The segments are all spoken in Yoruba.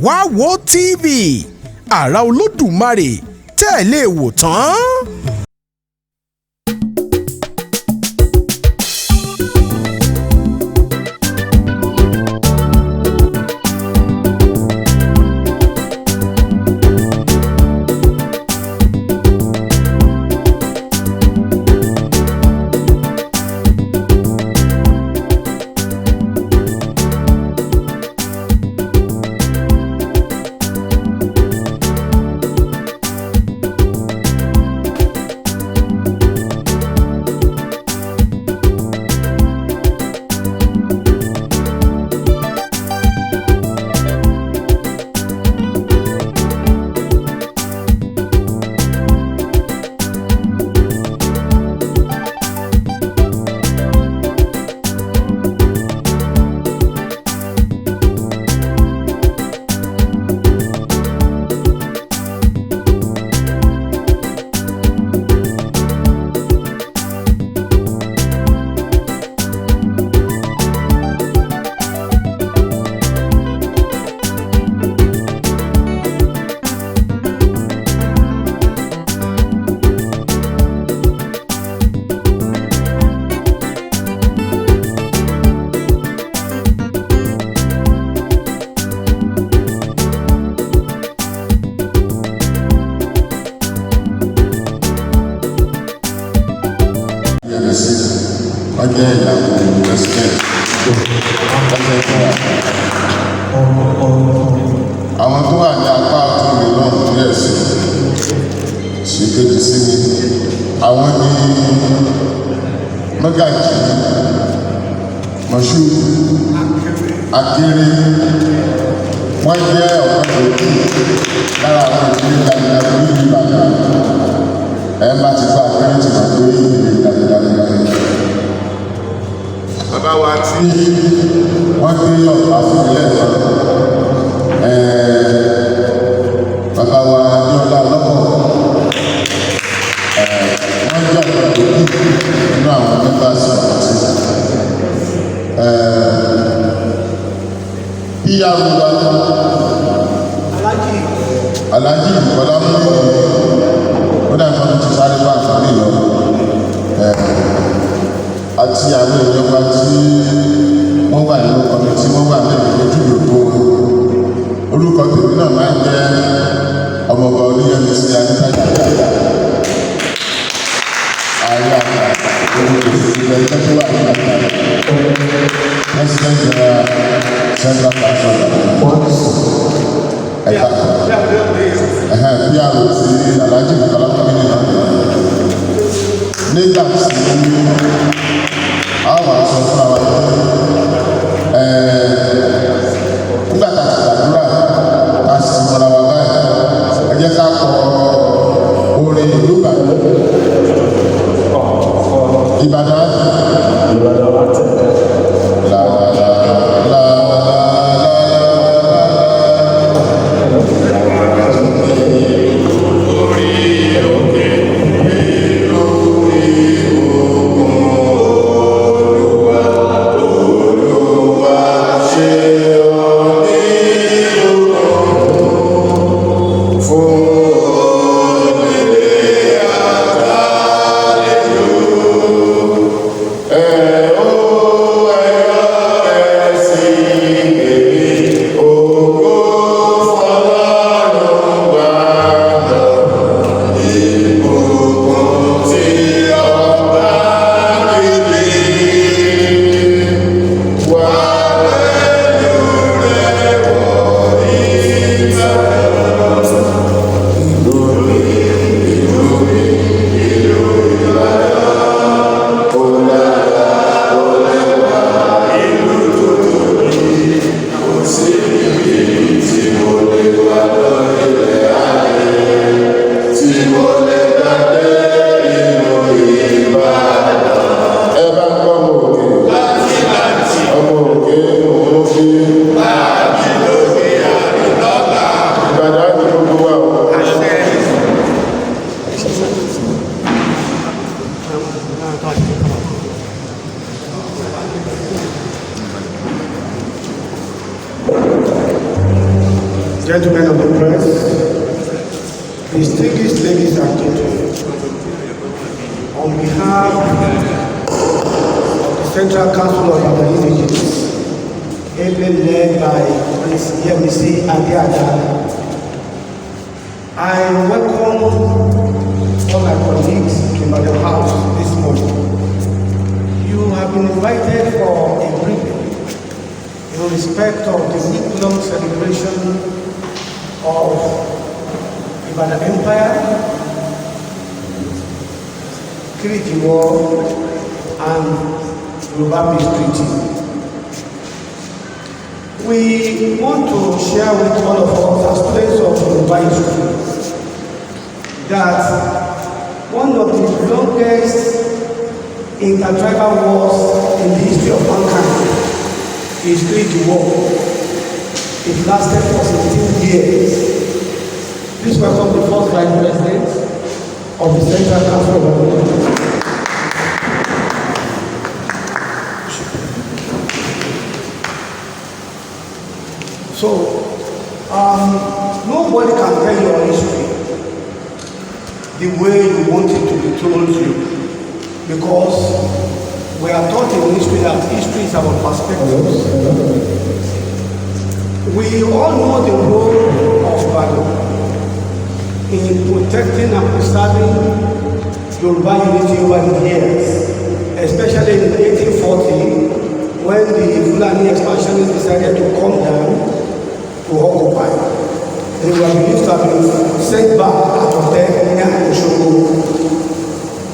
wá wo TV àrà Olódùmarè tẹ́ ẹ lè wò tán. ọjọ́ ìyàwó president àwọn tó wà ní apá ọ̀tún mi náà díẹ̀ sí kejì sí mi àwọn ní mọ́gàjì mọ̀ṣú akéré wọ́n jẹ́ ọ̀pọ̀ lòdì lára àwọn ìdílé dáadáa ní Ìbàdàn ẹ̀ bá ti bá akéré ti máa gbé ìdílé dáadáa. Bàbá wa tí wọ́n gbé ọ̀pá fún ilé ẹ̀kọ́ bàbá wa Abíọ́lá lọ́pọ̀ wọ́n jẹ́ ọ̀pọ̀ lòdì nínú àwọn mẹ́fà sí ọ̀pọ̀tí ìyàwó wa Aláàjì Bọ́lá mú ó dàgbà tó ti sáré bá àfàrí lọ àti àwọn ìjọba tí wọ́n wà nínú ọ̀nà tí wọ́n wà lẹ́yìn ojú ìròkó orúkọ tèmi náà máa ń jẹ́ ọmọọba oníyẹmí sí Adétájà ààrẹ àgbà orúkọ ìṣẹ̀lẹ̀ ẹgbẹ́ tó wà ní àgbà president general central council ẹ̀ka pr ti Alhaji Bukala Family nígbà tí àwọn aṣọ fún àwọn nígbà tá a ti gbàdúrà a sì mọ̀ra wà báyìí ẹ jẹ́ ká kọ orin ìlú Ìbàdàn làlàlà. gentlemen of the press, distinguished ladies and gentlemen, on behalf of the Central Council of Ibadan Indigenes, ably led by Prince Yemisi Adeada, I welcome all my colleagues to Ibadan House this morning. You have been invited for a briefing in respect of the week-long celebration of Ibadan Empire, Kiriji War, and Yoruba Peace Treaty. We want to share with all of us, as students of Yoruba history, that one of the longest intertribal wars in the history of mankind is Kiriji War. It lasted for 16 years. Please welcome the first Vice President of the Central Council of Ibadan. So, nobody can tell your history the way you want it to be told you, because we are taught in history that history is about perspectives. We all know the role of Ibadan in protecting and preserving Yoruba unity over the years, especially in 1840 when the Fulani expansionists decided to come down to occupy. They were believed to have been sent back out of their near Oshogo.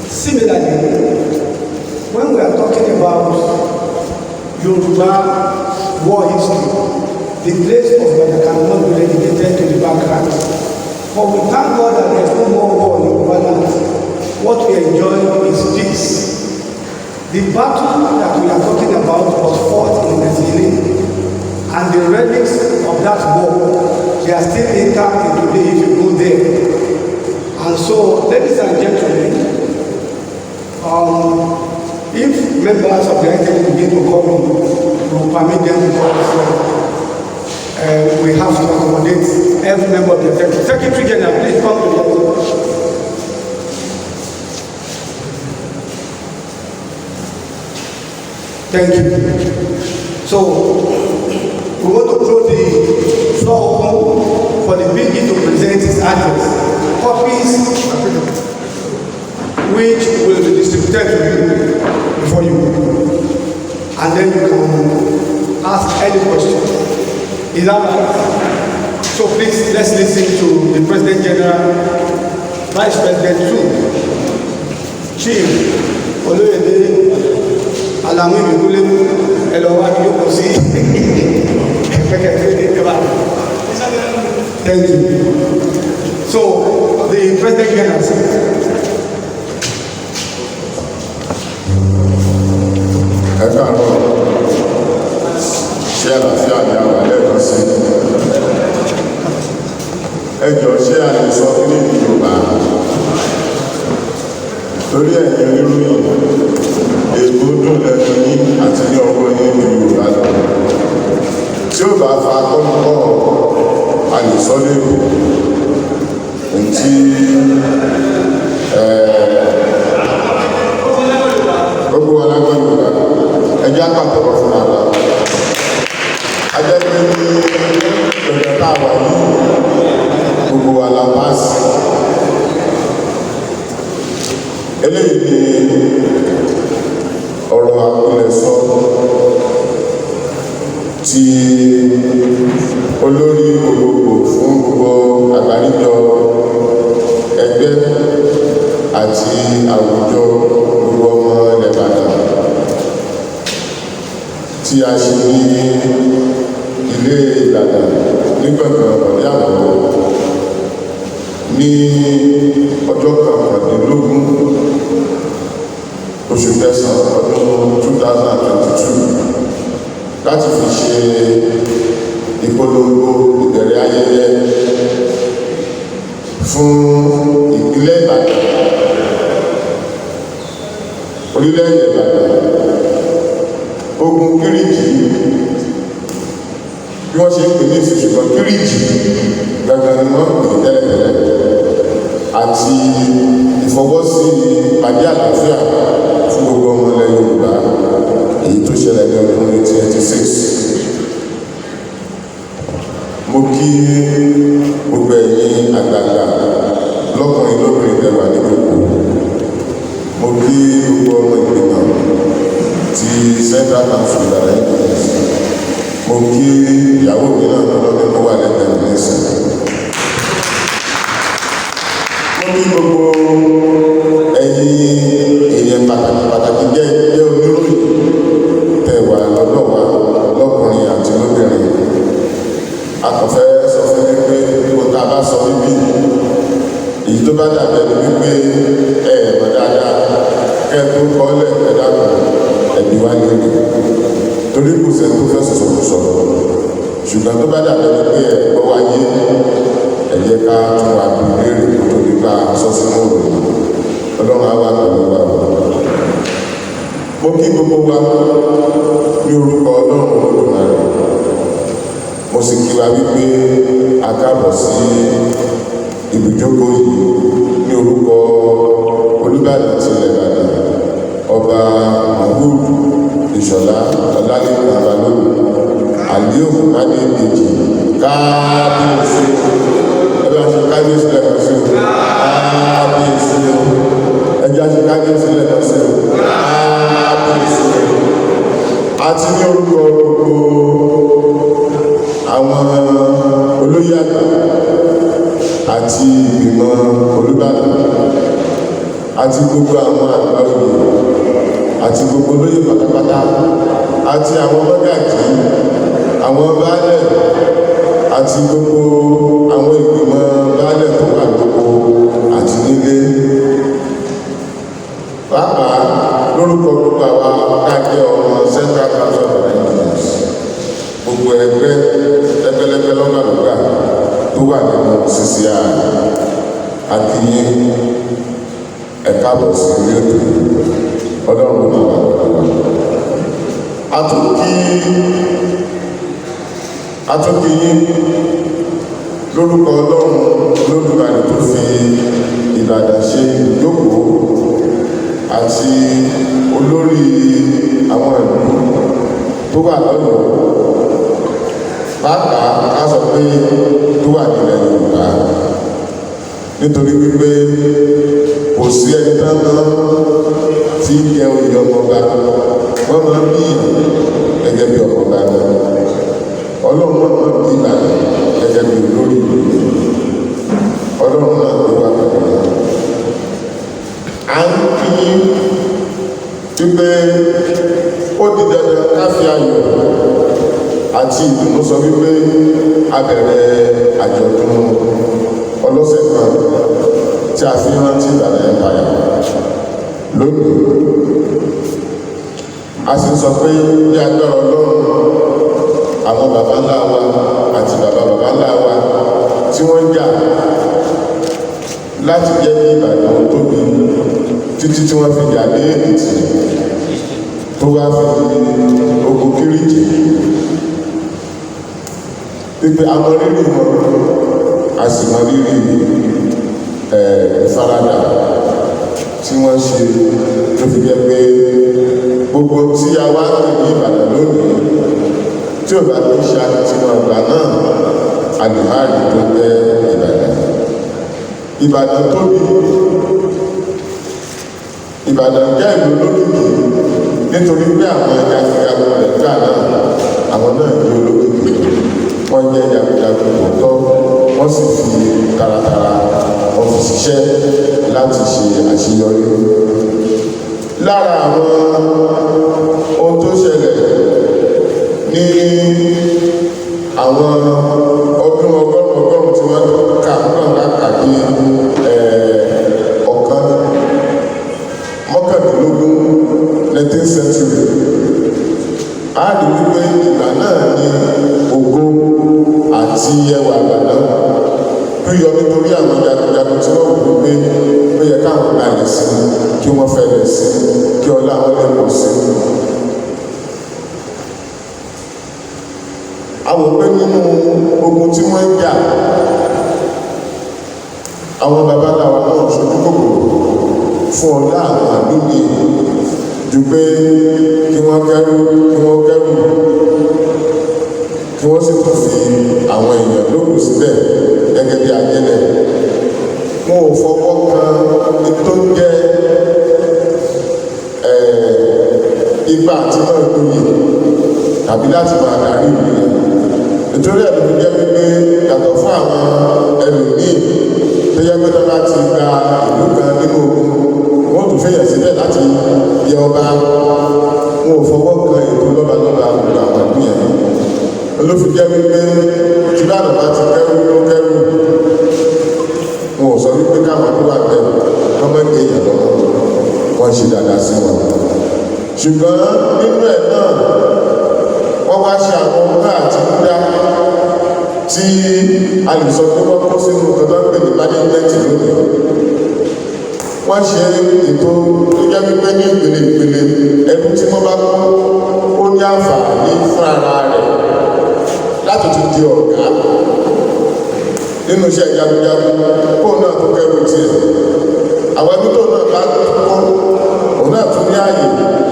Similarly, when we are talking about Yoruba war history, the place of Ibadan cannot be relegated to the background. But we thank God that there is no more war in Yoruba land. What we enjoy is peace. The battle that we are talking about was fought in Nigeria, and the relics of that war, they are still intact today if you go there. And so, ladies and gentlemen, if members of the ITF begin to come in, we will permit them to come. We have to accommodate every member of the executive. Secretary General, please come to the executive. Thank you. So, we want to throw the floor open for the PG to present his address. Copies which will be distributed to you before you go. And then you can ask any question. Is that right? So please, let's listen to the President General, Vice President 2, Chief Oloyede Alamu Ibigule, Elowa Yokosi. Thank you. So, the President General said, ẹjọ́ ṣé a lè sọ kí ní Yorùbá torí ẹ̀yìn oníròyìn ègbó dùn lẹ́nu ní àti ní ọwọ́ ní Yorùbá lọ tí ó bá fa kọ́nùkọ́ a lè sọ lérò tí gbogbo alágbọ́n Yorùbá ẹjọ́ àpapọ̀ fún ara ajẹ́gbẹ́ ní ìrẹ̀ táwà yìí gbogbo alábáàsì eléyìí ni ọ̀rọ̀ àpilẹ̀sọ tí olórí gbogbogbò fún gbogbo àgbáríjọ ẹgbẹ́ àti àwùjọ gbogbo ọmọ ilẹ̀ Ìbàdàn tí a ṣe ní ilé Ìbàdàn ní gbọ̀ngàn ọ̀dẹ́ àwọ̀ ní ọjọ́ kọkàndínlógún oṣù kẹsàn-án ọdún 2022 láti fi ṣe ìpolongo ìbẹ̀rẹ̀ ayẹyẹ fún ìpínlẹ̀ Ìbàdàn, orílẹ̀-èdè Ìbàdàn, ogun Kiriji bí wọ́n ṣe ń pè ní ìsìn ṣùgbọ́n Kiriji gangan ni wọ́n pè tẹ́lẹ̀tẹ́lẹ̀ àti ìfọwọ́sí ìpàdé àlàáfíà fún gbogbo ọmọ ilẹ̀ Yorùbá èyí tó ṣẹlẹ̀ ní ọdún 1986. Mo kí gbogbo ẹ̀yin àgbààgbà lọ́kùnrin lóbìnrin tẹ́wà ní gbogbo. Mo kí gbogbo ọmọ ìgbìmọ̀ ti Central Council Directors. Mo kí ìyàwó mi náà lọ́dún tó wà lẹ́gbẹ̀ẹ́ mi nísìn. Mo kí gbogbo ẹ̀yin èèyàn pàtàkì jẹ́ oníròyìn tẹ́wà lọ́dọ̀ wa lọ́kùnrin àti lóbìnrin. Akọ̀fẹ́ sọ fún mi pé kó tá a bá sọ bíbí èyí tó bá dàbẹ̀ ni wípé ẹ̀ẹ̀mọ̀ dáadáa kẹ́ẹ̀tó kọ́lẹ̀ ẹ̀dàkùn ẹ̀bí wá lórí torí kò sẹ́ tó fẹ́ sọ̀rọ̀ ṣùgbọ́n tó bá dàbẹ̀ ni pé ẹ̀gbọ́ wáyé ẹ̀yẹ ká tún wà bí léèrè kó tó nípa aṣọ sínú òròyìn Ọlọ́run á wà pẹ̀lú wa. Mo kí gbogbo wa ní orúkọ Ọlọ́run Olódùmarè. Mo sì kí wa wípé a káàbọ̀ sí ibùjókòó yìí ní orúkọ Olúbàdàn ti ilẹ̀ Ìbàdàn ọba Mahmood Ìṣọ̀lá Ọlálékan Balógun Àlíòmù Adédèjì kábíyèsí ẹgbẹ́ àṣẹ kábíyèsí lẹ́kọ̀ọ́ sí o kábíyèsí o ẹgbẹ́ àṣẹ kábíyèsí lẹ́kọ̀ọ́ sí o kábíyèsí o àti ní orúkọ gbogbo àwọn olóyè àgbà àti ìgbìmọ̀ Olúbàdàn àti gbogbo àwọn àgbà òye àti gbogbo olóyè pátápátá àti àwọn mọ́gàjí àwọn baálẹ̀ àti gbogbo àwọn ìgbìmọ̀ baálẹ̀ tó wà gbogbo àti nílé pàápàá lórúkọ gbogbo àwa káàkiri ọmọ Central Council of Nigeria gbogbo ẹgbẹ́lẹ́gbẹ́ lọ́gbàlọ́gbà tó wà nínú CCI akínyé ẹ̀ka bọ̀ sí orí òtò Ọlọ́run náà wà lọ́wọ́. Atúnkìyí lórúkọ Ọlọ́run Olódùmarè tó fi Ìbàdàn ṣe ìjókòó àti olórí àwọn ìlú tó wà lọ́nà pàápàá ká sọ pé tó wà nílẹ̀ Yorùbá nítorí wípé kò sí ẹni tán náà tí ń jẹ oyè ọmọọba wọ́n máa ń bí gẹ́gẹ́ bí ọmọọba náà Ọlọ́run náà máa ń bí Ìbàdàn gẹ́gẹ́ bí olórí Ọlọ́run náà ló wà pẹ̀lú náà. À ń kí wípé ó di dandan ká fi ayọ̀ àti ìdùnnú sọ wípé a bẹ̀rẹ̀ àjọ̀dún ọlọ́sẹ̀ kan tí a fi rántí Ìbàdàn Empire lónìí. A sì sọ pé ní agbára Ọlọ́run àwọn baba ńlá wa àti baba ńlá wa tí wọ́n jà láti jẹ́ kí Ìbàdàn tóbi títí tí wọ́n fi jà dé Èkìtì tó wá fi ogun Kiriji pípẹ́ amọ̀rírì wọn a sì mọ rírì ìfaradà tí wọ́n ṣe tó fi jẹ́ pé gbogbo tí a wá ní Ìbàdàn lónìí tí ò bá tó ṣe àtìwọ̀n ìgbà náà àdìmáàrí tó jẹ́ Ìbàdàn. Ìbàdàn tóbi Ìbàdàn jẹ́ ìlú olókìkí nítorí pé àwọn jagunjagun rẹ̀ gbà náà àwọn náà jẹ́ olókìkí wọ́n jẹ́ jagunjagun tòótọ́ wọ́n sì fi taratara wọ́n fi ṣiṣẹ́ láti ṣe àṣeyọrí. Lára àwọn ohun tó ṣẹlẹ̀ ní àwọn ọdún ọgọ́rùn tí wọ́n kà náà kàkí ọ̀kan mọ́kàndínlógún 19th century a rí wípé ìgbà náà ní ògo àti ẹwà Ìbàdàn tó yọ nítorí àwọn jagunjagun tí wọ́n wù pé ó yẹ káwọn balẹ̀ sí kí wọ́n fẹ́lẹ̀ sí kí ọlá wọn lè pọ̀ sí. àwọn pé nínú ogun tí wọ́n ń jà àwọn babaláwa náà ṣojú kòkòrò fún ọlá àwọn àdúgbò ju pé kí wọ́n kẹ́rù kí wọ́n sì tún fi àwọn èèyàn lókùn síbẹ̀ gẹ́gẹ́ bí ajẹ́lẹ̀. Wọn ò fọwọ́ kan tó ń jẹ́ ipa àti náà lóye tàbí láti máa darí ìlú rẹ̀. Nítorí ẹ̀ ló fi jẹ́ pé yàtọ̀ fún àwọn ẹlòmíì tó yẹ pé tọ́lá ti gba ìlú kan nínú ogun wọ́n tún fẹ́yẹ̀ sílẹ̀ láti yẹ ọba. Wọn ò fọwọ́ kan ètò lọ́balọ́ba gbogbo àwọn ìlú yẹn. Ló fi jẹ́ wípé tí bá àdàbà ti kẹ́rù ló kẹ́rù wọn ò sọ wípé káwọn tó wà bẹ́ẹ̀ wọ́n mọ́ gbé èèyàn lọ́wọ́ wọ́n ṣe dáadáa sí wọn. Ṣùgbọ́n nínú ẹ̀ náà wọ́n wá ṣe àwọn ọmọ àti múdá tí a lè sọ pé wọ́n kó sínú nǹkan tó ń pè ní mánéjẹ́ǹtì lónìí. Wọ́n ṣe ètò tó jẹ́ wípé ní ìpele ẹni tí wọ́n bá kó ó ní àǹfààní fún ara rẹ̀ láti tún di ọ̀gá nínú iṣẹ́ jagunjagun kó náà tó kẹrù tiẹ̀. Àwọn ẹbí tó náà bá kó òun náà tún ní ààyè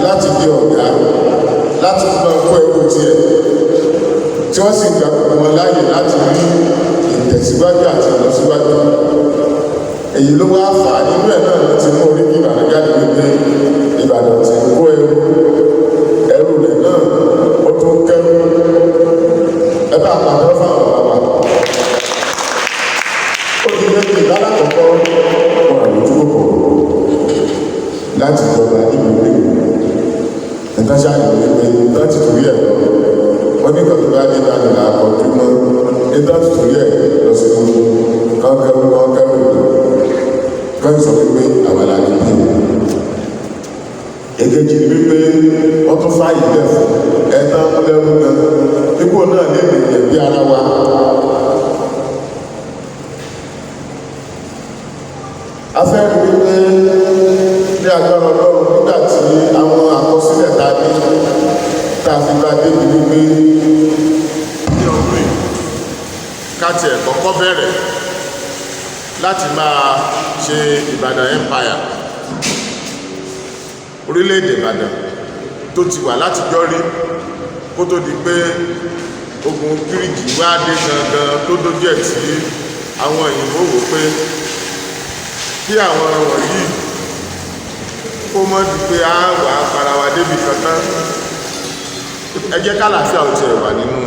láti di ọ̀gá láti tún náà kó ẹrù tiẹ̀ tí wọ́n sì gbà wọn láàyè láti rí ìtẹ̀síwájú àti ìlọsíwájú. Èyí ló wá fà nínú ẹ̀ náà ló ti mú orí kí Ìbàdàn jáde wípé Ìbàdàn ti kó ẹrù rẹ̀ náà ó tún kẹrù. Ẹ bá pàdé fáwọn bàbá. Ó di méjì lálàkọ̀ọ́kọ́ wọn àlójú kòkòrò láti jọba níbi ìlú. Ẹ̀ka ṣáàyè wípé láti torí ẹ̀ lọ. Wọ́n ní ìkàtọ́ bá dé bá nìlà àkọ́jú mọ́. Nígbà tó torí ẹ̀ lọ sí kọ́ńkẹ́rù kan sọ wípé àwọn àlàyé bí. Èkejì ni wípé wọ́n tún fààyè bẹ̀ fún ẹ̀dá lẹ́rú gan. Ipò náà lè lè bí ara wa. Afẹ́rí wípé ní agbára Ọlọ́run nígbà tí àwọn àkọsílẹ̀ ta ní ta fi bá débi wípé ní ọdún yìí káti ẹ̀ kọ́kọ́ bẹ̀rẹ̀ láti máa ṣe Ìbàdàn Empire, orílẹ̀-èdè Ìbàdàn tó ti wà látijọ́ rí kó tó di pé ogun Kiriji wá dé gangan tó dójú ẹ̀ tí àwọn òyìnbó wò pé kí àwọn wọ̀nyí kó mọ́ di pé a wà para wa débi kan tán, ẹ jẹ́ kálàáfíà ò tiẹ̀ wà nínú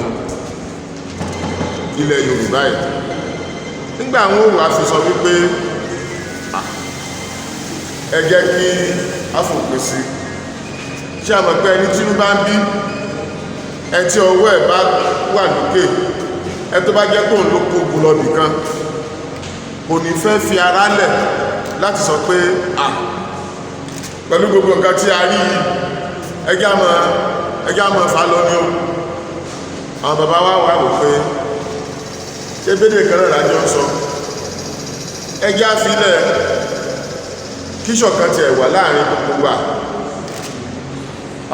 ilẹ̀ Yorùbá yìí. Nígbà àwọn òwò a fi sọ wípé ẹ jẹ́ kí a fòpin sí, ṣé a mọ̀ pé ẹni tí inú bá ń bí ẹ tí ọwọ́ ẹ̀ bá wà lókè ẹ tó bá jẹ́ kó ń ló kó ogun lọ́bì kan kò ní fẹ́ fi ara lẹ̀ láti sọ pé pẹ̀lú gbogbo nǹkan tí a rí yìí ẹjá mọ̀ fà lọ ní o. Àwọn bàbá wa wà wò pé ṣé bédè kan náà lájọ́ ń sọ, ẹjá filẹ̀ kí ṣọ̀kan tiẹ̀ wà láàrin gbogbo wa.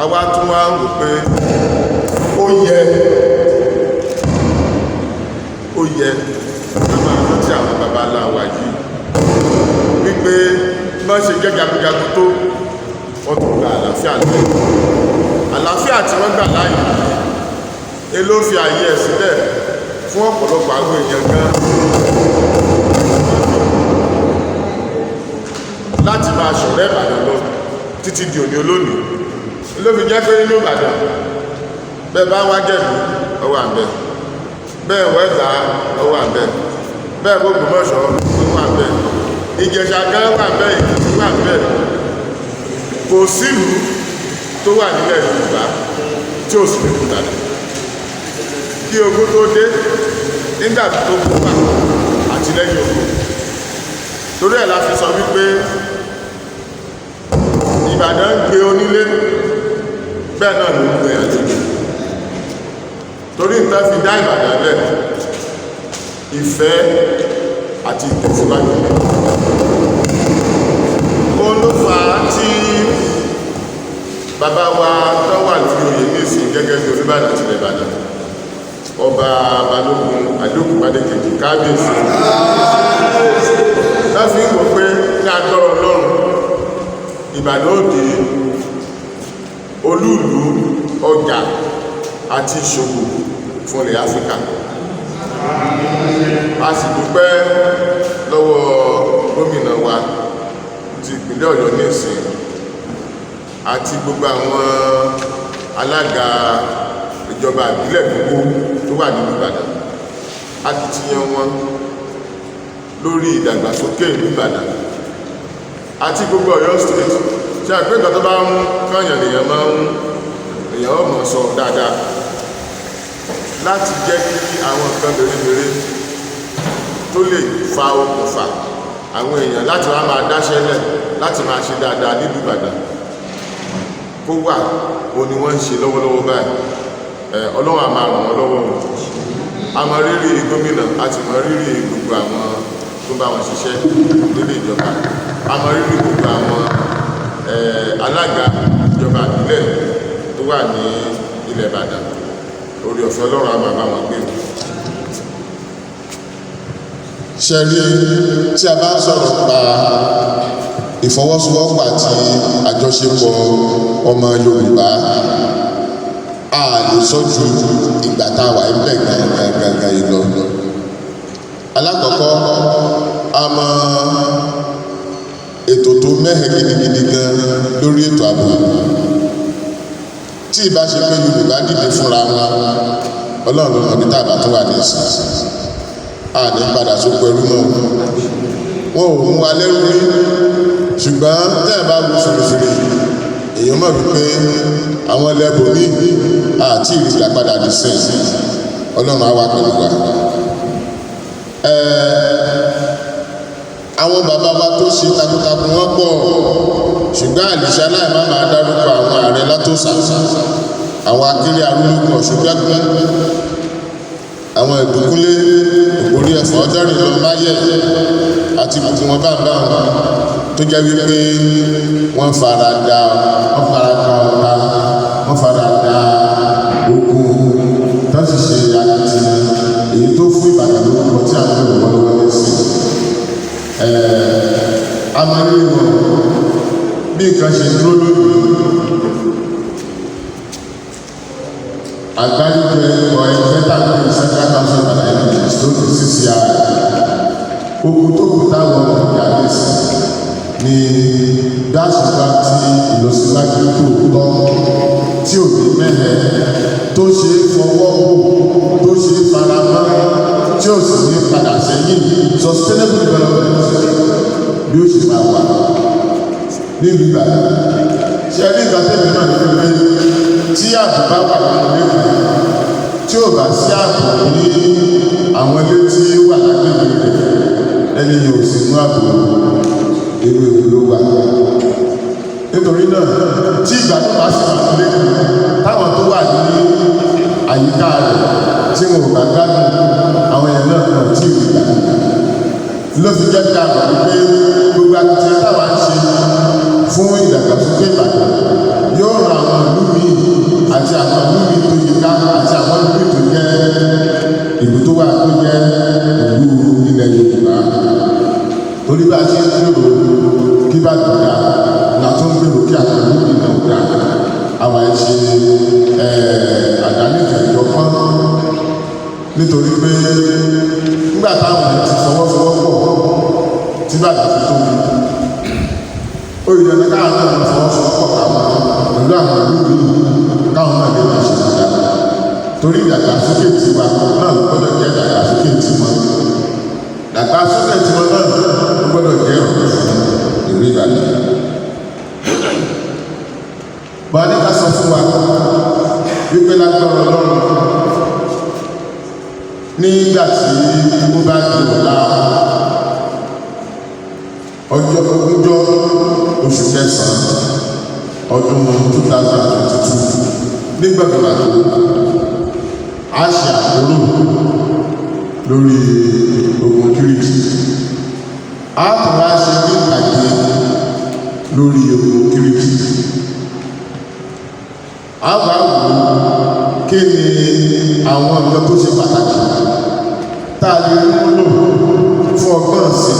Àwa tún wá wò pé ó yẹ ká máa rántí àwọn bàbá aláwa yìí wípé bá ṣe jẹ́ jagunjagun tó wọ́n tó gba àlàáfíà lẹ́yìn. Àlàáfíà tí wọ́n gbà láàyè ló fi àyè ẹ̀ sílẹ̀ fún ọ̀pọ̀lọpọ̀ àwọn èèyàn gan láti máa ṣọ̀rẹ́ Ìbàdàn lọ títí di òní olónìí. Ló fi jẹ́ pé nínú Ìbàdàn bẹ́ẹ̀ bá wá Jẹ̀bú ọwọ́ àbẹ̀, bẹ́ẹ̀ wẹ́gbà ọwọ́ àbẹ̀, bẹ́ẹ̀ Ògbómọ̀ṣọ́ ọwọ́ àbẹ̀, Ìjẹ̀ṣà gan wà bẹ́ẹ̀, Ìkòyí wà bẹ́ẹ̀. Kò sílùú tó wà nílẹ̀ Yorùbá tí ó sì ní Ìbàdàn. Kí ogun tó dé nígbà tó kú wà àti lẹ́yìn ogun. Torí ẹ̀ la fi sọ wípé Ìbàdàn ń gbé onílé bẹ́ẹ̀ náà ló ń gbé àlejò. Torí nǹkan fi dá Ìbàdàn lẹ̀ ìfẹ́ àti ìtẹ̀síwájú. Òun ló fà á tí bàbá wa tó wà lórí oyè ní ìsìn gẹ́gẹ́ bí Olúbàdàn tilẹ̀ Ìbàdàn ọba balógun adókùnbádékejì kábíyèsí láfi ń wò pé ní agbára ọlọ́run Ìbàdàn òde olúùlú ọjà àti ìṣòwò fún ilẹ̀ Áfíríkà. A sì dúpẹ́ lọ́wọ́ gómìnà wa ti ìpínlẹ̀ Ọ̀yọ́ ní ìsìn àti gbogbo àwọn alága ìjọba ìbílẹ̀ gbogbo tó wà nínú Ìbàdàn akitiyan wọn lórí ìdàgbàsókè ìlú Ìbàdàn àti gbogbo Ọ̀yọ́ state ṣe àpé ìgbà tó bá ń kọ́yàn lèèyàn máa ń èèyàn ọmọ sọ dáadáa láti jẹ́ kí àwọn nǹkan mèremère tó lè fa okùnfà àwọn èèyàn láti wá máa dáṣẹ́lẹ̀ láti máa ṣe dáadáa nílùú Ìbàdàn kó wà ó ní wọ́n ń ṣe lọ́wọ́lọ́wọ́ báyìí Ọlọ́run a máa ràn wọ́n lọ́wọ́ a mọ rírì gómìnà àti mọ rírì gbogbo àwọn tó bá wọn ṣiṣẹ́ nílé ìjọba a mọ rírì gbogbo àwọn alága ìjọba ìbílẹ̀ tó wà ní ilẹ̀ Ìbàdàn orí ọ̀fẹ́ Ọlọ́run a máa bá wọn gbé. ṣe rí tí a bá ń sọ̀rọ̀ pa ìfọwọ́sowọ́pọ̀ àti àjọṣepọ̀ ọmọ Yorùbá a lè sọ ju ìgbà tá a wà ń bẹ̀ gangan yìí lọ. Alákọ̀ọ́kọ́ a mọ ètò tó mẹ́hẹ̀ gidigidi gan lórí ètò ààbò tí ìbá ṣe pé Yorùbá dìde fúnra wọn Ọlọ́run ló mọ̀ ní tàbá tó wà ní ìsìn a ní padà sóko ẹrú náà wọn ò mú wa lẹ́rú rí ṣùgbọ́n tẹ́ ẹ̀ bá wo fèrèfèrè èèyàn mọ̀ wípé àwọn ẹlẹ́bùn ní àti ìrìgbà padà di sẹ́yìn Ọlọ́run á wà pẹ̀lú wa. Àwọn bàbá wa tó ṣe takuntakun wọn pọ̀ ṣùgbọ́n àlìṣà láì má máa dárúkọ àwọn ààrẹ látòsà àwọn akéré arúgbó ọ̀ṣùgbẹ́gbẹ́ àwọn ìdúkúlé ògbórí ẹ̀fọ́ ọjọ́rin lọ máyẹ̀ àti gbogbo wọn bá ń bá wọn tó jẹ́ wípé wọ́n fara da ọ̀tá wọ́n fara da ogun tó sì ṣe akitiyan èyí tó fún Ìbàdàn lórúkọ tí a ń lò lọ́wọ́ lẹ́sìn. Amáyé wọn bí nǹkan ṣe dúró lónìí àgbáríjẹ ọ̀ẹ́fẹ́ tàbí Central Council of Elders tó ti CCI ogun tó kù táwọn ọ̀gá lè sí ni dáṣùgbà tí ìlọsíwájú tó tọ́ tí ò ní mẹ́lẹ̀ tó ṣe é fọwọ́ wò tó ṣe é faramọ́ tí ò sì ní padà sẹ́yìn sustainable development bí ó ṣe máa wà nílùú Ìbàdàn. Ṣé ẹni ìgbà tẹ́lẹ̀ náà ní pé tí ààbò bá wà nínú ilé tí ò bá sí ààbò ní àwọn ilé tí ó wà lágbègbè rẹ̀ ẹni yóò sì mú ààbò ewu ló wà. Nítorí náà tí ìgbàdùn bá sì wà nílé táwọn tó wà ní àyíká rẹ̀ tí wọn ò bá gbádùn àwọn èèyàn náà kàn tí ò gbà. Ló fi jẹ́ kí a mọ̀ wípé gbogbo akitiyan táwa ń ṣe fún ìdàgbàsókè Ìbàdàn yóò ran àwọn ìlú míì àti àwọn ìlú míì tó yíká àti àwọn ìlú míì tó jẹ́ ìlú tó wà tó jẹ́ ìlú ilẹ̀ Yorùbá. Torí bá a ṣe ń gbèrò kí Ìbàdàn dà la tó ń gbèrò kí àwọn ìlú míì náà dà àwa ẹ̀ ṣe àdánìkẹ́ ìjọpọ́n nítorí pé nígbà táwọn ẹ̀ ti fọwọ́sowọ́pọ̀ tí Ìbàdàn fi tóbi olùdókòwò káwọn náà lọ fọwọ́sowọ́pọ̀ káwọn pẹ̀lú àwọn ìlú káwọn náà lè máa ṣe dáadáa torí ìdàgbàsókè tiwa náà ló gbọ́dọ̀ jẹ́ ìdàgbàsókè tiwọn ìdàgbàsókè tiwọn náà ló gbọ́dọ̀ jẹ́ ọ̀rọ̀ fún ìlú Ìbàdàn. Bọ́lá ní ká sọ fún wa wípé lágbára Ọlọ́run nígbà tí ó bá di ọ̀la ọjọ́ ogúnjọ́ oṣù kẹsàn-án ọdún 2022 nígbàgbà tó a ṣe àkóró lórí ogun Kiriji a tún wá ṣe ní ìpàdé lórí ogun Kiriji a wá wò kí ni àwọn nǹkan tó ṣe pàtàkì tá a lè múlò fún ọgbọ́n sí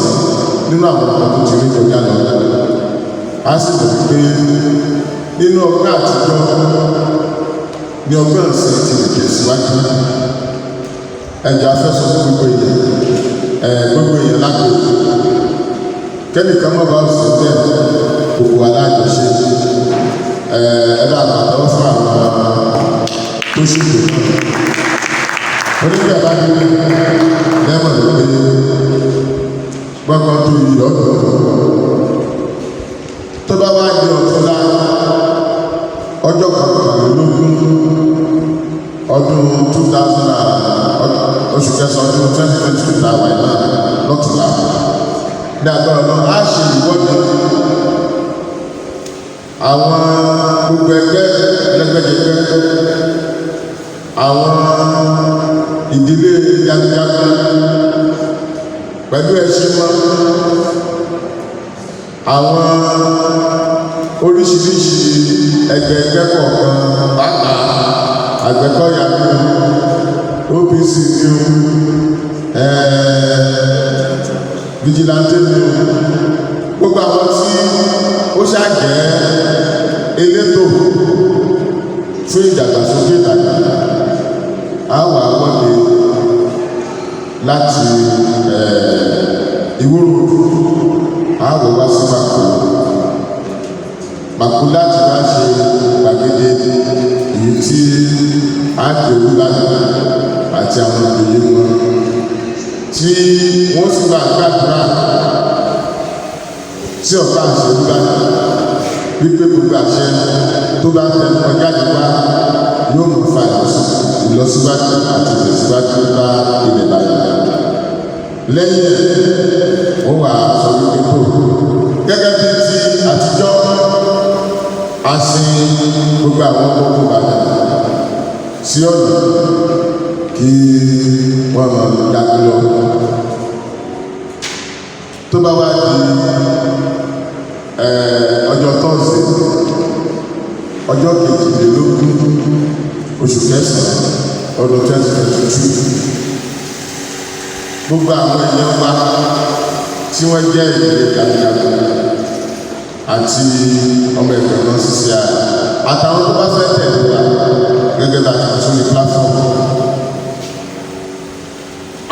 nínú àwọn nǹkan tó ti rí kọjá lọ. A sì mọ̀ pé nínú ọgbọ́n àtijọ́ ni ọgbọ́n sí ti lè tẹ̀síwájú. Ẹjọ́ afẹ́sọ fún gbogbo èèyàn lápò kẹ́nìkan mọ̀ bá òsì bẹ́ẹ̀ gbogbo alájọṣe ẹ̀rọ àgbàdo fún àwọn tó ṣùgbọ́ onígbà bá ní lẹ́mọ̀ lórí gbọ́ngàn tó yí ọ̀dọ̀ tó bá wá ní ọ̀túnlá ọjọ́ kọkànlélógún ọdún 2000 oṣù kẹsàn-án ọdún 2022 láwà náà lọ́tùlá ní agbára náà á ṣe ìwọ́de àwọn gbogbo ẹgbẹ́ lẹ́gbẹ́jẹgbẹ́ àwọn ìdílé jagunjagun pẹ̀lú ẹṣin wọn àwọn oríṣiríṣi ẹgbẹ́ kọ̀ọ̀kan pàápàá Àgbẹ̀kọ̀yà ní OPC ní vigilante ní gbogbo àwọn tí ó ṣàjẹ́ elétò fún ìdàgbàsókè ìdàgbà àwọn àwọ̀dé láti ìwúrò àwọ̀ wá sí Màkó láti wá ṣe gbàgede èyí tí a gbèrú lánàá àti àwọn ìdílé wọn tí wọ́n sì bá gbàdúrà tí ọ̀pá àṣẹwú lánàá wípé gbogbo àṣẹ tó bá tẹnu ọjà nípa yóò mú fa ìlọsíwájú àti ìtẹ̀síwájú bá ilẹ̀ láyé. Lẹ́yìn ó wà sọ wípé tó gẹ́gẹ́ bí ti àtijọ́ a sin gbogbo àwọn ọmọ Ìbàdàn sí ọ̀nà kí wọ́n máa dàgbé lọ. Tó bá wá di ọjọ́ tọ́sí ọjọ́ kejìlélógún oṣù kẹsàn-án ọdún 2022 gbogbo àwọn èèyàn wa tí wọ́n jẹ́ ìdílé jagunjagun àti ọmọ ẹgbẹ́ náà ṣiṣẹ́ àtàwọn tó bá fẹ́ tẹ̀lé wa gẹ́gẹ́ bá ti tún ní platform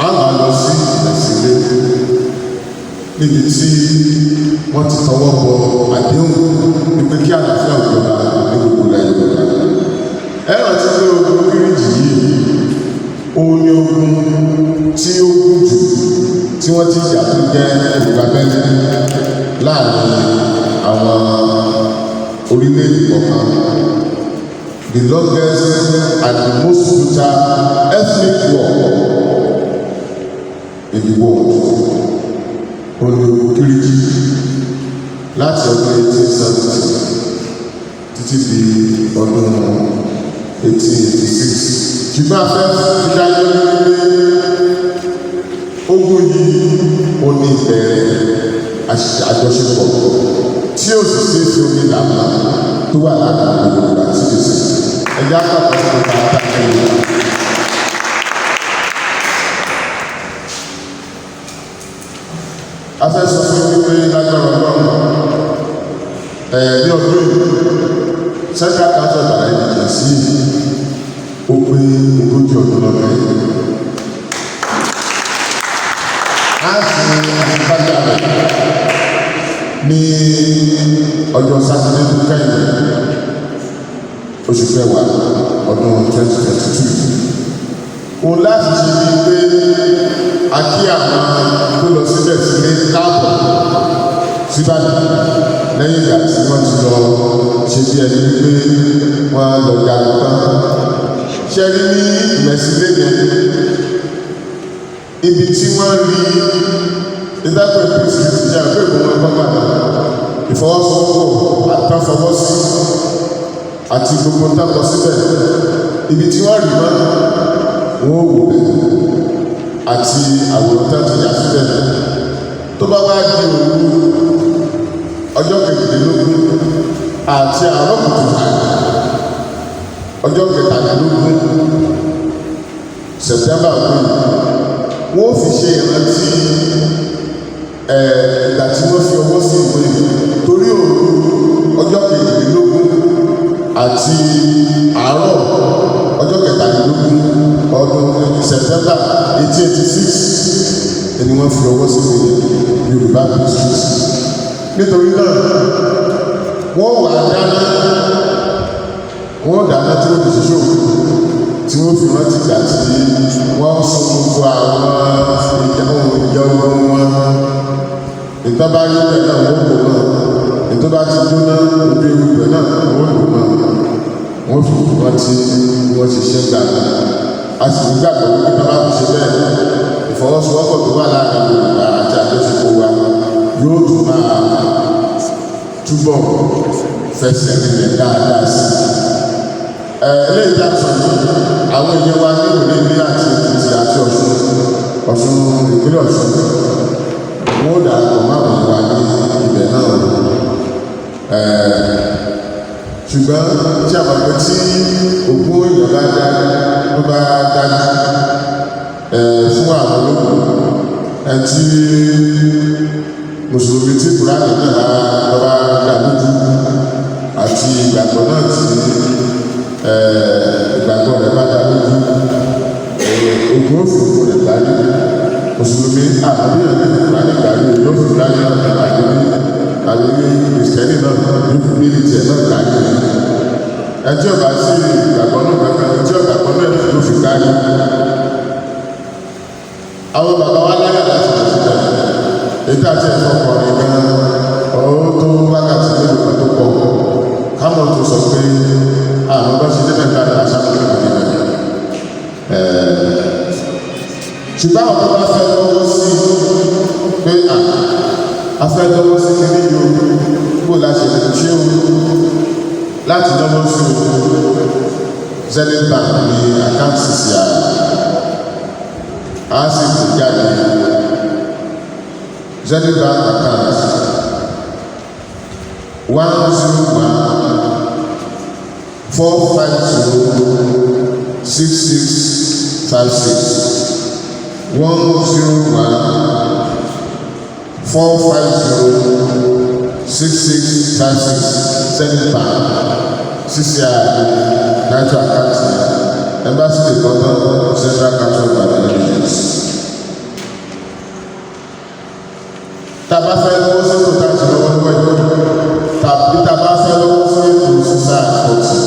a máa lọ sí ìgbésílẹ̀ níbi tí wọ́n ti tọwọ́ bọ àdéhùn wípé kí àlàáfíà òjọba ní gbogbo ilẹ̀ Yorùbá. Ẹ rántí pé ogun Kiriji yìí òun ni ogun tí ó gùn jù tí wọ́n ti jà tó jẹ́ Yorùbá bẹ́ẹ̀ láàrin àwọn orílẹ̀-èdè kọ̀ọ̀kan. The longest and the most brutal ethnic war in the world. Olórí Kiriji láti ọdún 1870 títí di ọdún 1886. Ṣùgbọ́n afẹ́ fi dájọ́ wípé ogun yìí ó ní ìbẹ̀rẹ̀ àjọṣepọ̀ tí ó sì ṣe fi omi làmà tó wà láàrin Yorùbá tí ó sì ẹ̀yà àpapọ̀ tó bá dákẹ́ yìí. Afẹ́ sọ fún wípé lágbára Ọlọ́run ní ọdún yìí Central Council of Nigeria sí ó pé 40 ọdún lọ́dún yìí. A sì àtìbájà rẹ̀ ní ọjọ́ Sátidé tó kẹ́yìn oṣù kẹwàá ọdún 2022. Òun láti ṣe bíi pé a kí àwọn tó lọ síbẹ̀ sílé káàbọ̀ síbàdàn lẹ́yìn ìgbà tí wọ́n ti lọ ṣe bí ẹni wípé wọ́n lọ jagun tán. Ṣé rí ní ìmẹ̀sílẹ̀ yẹn ibi tí wọ́n rí ìdájọ́ ìpèsè ti jẹ́ àgbẹ̀ ìgbìmọ̀ ẹ̀kọ́ padà ìfọwọ́sowọ́pọ̀ àtàfọwọ́sí àti gbogbo tábọ̀ síbẹ̀ ibi tí wọ́n rí mọ́ wọ́n wò àti àwòrán tẹ́tù yà síbẹ̀ tó bá wá di òru ọjọ́ kejìlélógún àti àárọ̀ kùtùkùtù ọjọ́ 17 September wọ́n fi ṣe ìrántí ìgbà tí wọ́n fi ọwọ́ sí ìwé torí òru ọjọ́ 22 àti àárọ̀ ọjọ́ 23 ọdún September 1886 ni wọ́n fi ọwọ́ sí ìwé Yorùbá District. Nítorí náà wọ́n wà dáná tí wọ́n fi ṣiṣẹ́ òkú tí wọ́n fi rántí ìgbà tí wọ́n sọ gbogbo àwọn ìjà ogun wọn. Ìtọ́ba yóò bẹ̀ náà wọ́n kò náà, ìtọ́ba ti jóná ojú ewu bẹ̀ náà wọ́n kò náà, wọ́n fi rántí wọ́n ṣiṣẹ́ gbà náà. A sì ní gbàgbọ́ wípé bá fi ṣe bẹ́ẹ̀ ìfọwọ́sowọ́pọ̀ tó wà láàrin Yorùbá àti àjọṣepọ̀ wa yóò tún máa túbọ̀ fẹsẹ̀ nílẹ̀ dáadáa sí i. Eléyìí tá a sọ yìí àwọn èèyàn wa ní òní ilé àti Èkìtì àti Ọ̀ṣun ìpínlẹ̀ Ọ̀ṣun wọ́n ó darapọ̀ máa wọ̀ wá ní ibẹ̀ náà. Ṣùgbọ́n tí a máa gbé tí ogún èèyàn bá dájú fún àwọn ológun ẹtí mùsùlùmí tí Kùránì náà lọ́ba dá lójú àti ìgbàgbọ́ náà tí ìgbàgbọ́ rẹ̀ bá dá lójú ogun òfin rẹ̀ dájú mùsùlùmí àbíyàn ní Kùránì dájú yóò fi dájú àlórí kìrìsìtẹ́nì náà yóò fi bíi tiẹ̀ náà dájú ẹjọ́ bá sí ìgbàgbọ́ náà kankan ẹjọ́ ìgbàgbọ́ náà ló fi dájú. Àwọn bàbá wa láyà láti lọ sí bẹ́ẹ̀ ètò àti ẹ̀fọ́ kọrin gan ọ̀rọ̀ tó wákàtí mélòó kan tó pọ̀ kámọ̀ tó sọ pé àwọn bá ṣe débẹ̀ ká lọ́wọ́ sábà nípa níbẹ̀. Ṣùgbọ́n àwọn tó bá fẹ́ lọ́wọ́ sí pé a fẹ́ lọ́wọ́ sí kíní yòó kó láṣẹ lè ṣe o láti lọ́wọ́ sí o Zenith Bank ní àkáǹtì sí àná. A sì ti jáde Zenith Bank account 101-450-6656 101-450-6656 Zenith Bank CCI Nigeria account Embassy de London Central Council of Administrators. Tàbá fẹ́ lọ́wọ́ sí ètò láti lọ́wọ́ lọ́wọ́ yìí tàbí tàbá fẹ́ lọ́wọ́ sí ètò sísá àkọ́tì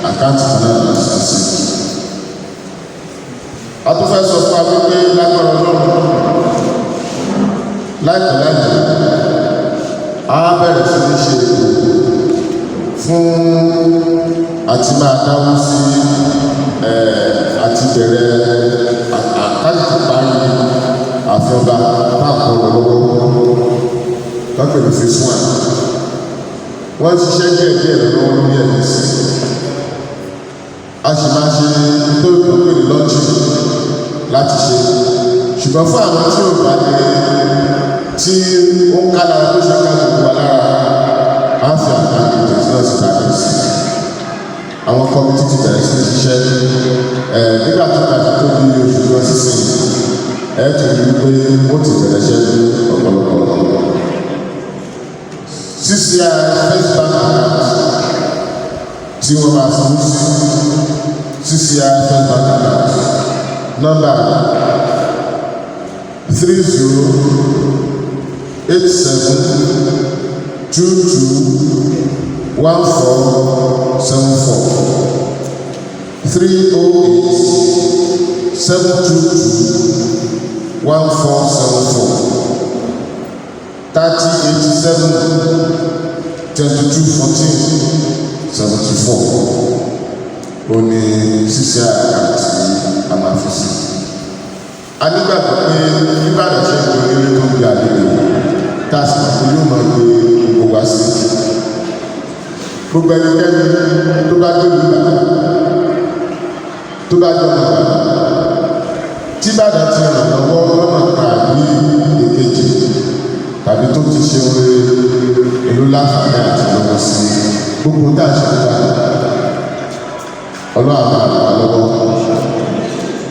àkáǹtì náà lọ sí sí. A tún fẹ́ sọ fún wa wípé lágbára Ọlọ́run láìpẹ́ láìpẹ́ a bẹ̀rẹ̀ sí ní ṣe ètò fún àti máa dáwọ́ sí àti bẹ̀rẹ̀ àkáǹtì parí àfọ̀bá táàkọ̀ lọ́wọ́ lọ́pẹ̀lú phase 1 wọ́n ṣiṣẹ́ díẹ̀ lọ́wọ́ lórí ẹ̀mí sí a sì máa ṣe tó pèlè lọ́jì láti ṣe ṣùgbọ́n fún àwọn tí ò bá lè tí ó ń ká lára tó ṣe ká gbogbo wa lára á fi àgbàgbé náà sí tàbí sí àwọn kọ́mítì ti bẹ̀rẹ̀ sí ṣiṣẹ́ nígbà tó bá ti tó bí oṣù lọ sísìn tó ní pé ó ti bẹ̀rẹ̀ ṣẹ́ ní ọ̀pọ̀lọpọ̀ CCI First Bank account tí wọ́n máa sanwó sí CCI First Bank account nọ́mbà 308-7221-474 òní CCI account a máa fi sí. A nígbàgbọ́ pé Ìbàdàn ṣe ń gbé ilé tó ń gbé àlejò tá a sì mọ̀ pé yóò máa gbé gbogbo wá sí. Gbogbo ẹnikẹ́ni tó bá gbé Ìbàdàn tó bá jọ mọ̀ tí Ìbàdàn ti ràn lọ́wọ́ lọ́nà tàbí èkejì tàbí tó ti ṣe oore ìlú láǹfààní àti lọ́wọ́ sí gbogbo tá a ṣe Ìbàdàn ọlọ́run àwọn àgbà lọ́wọ́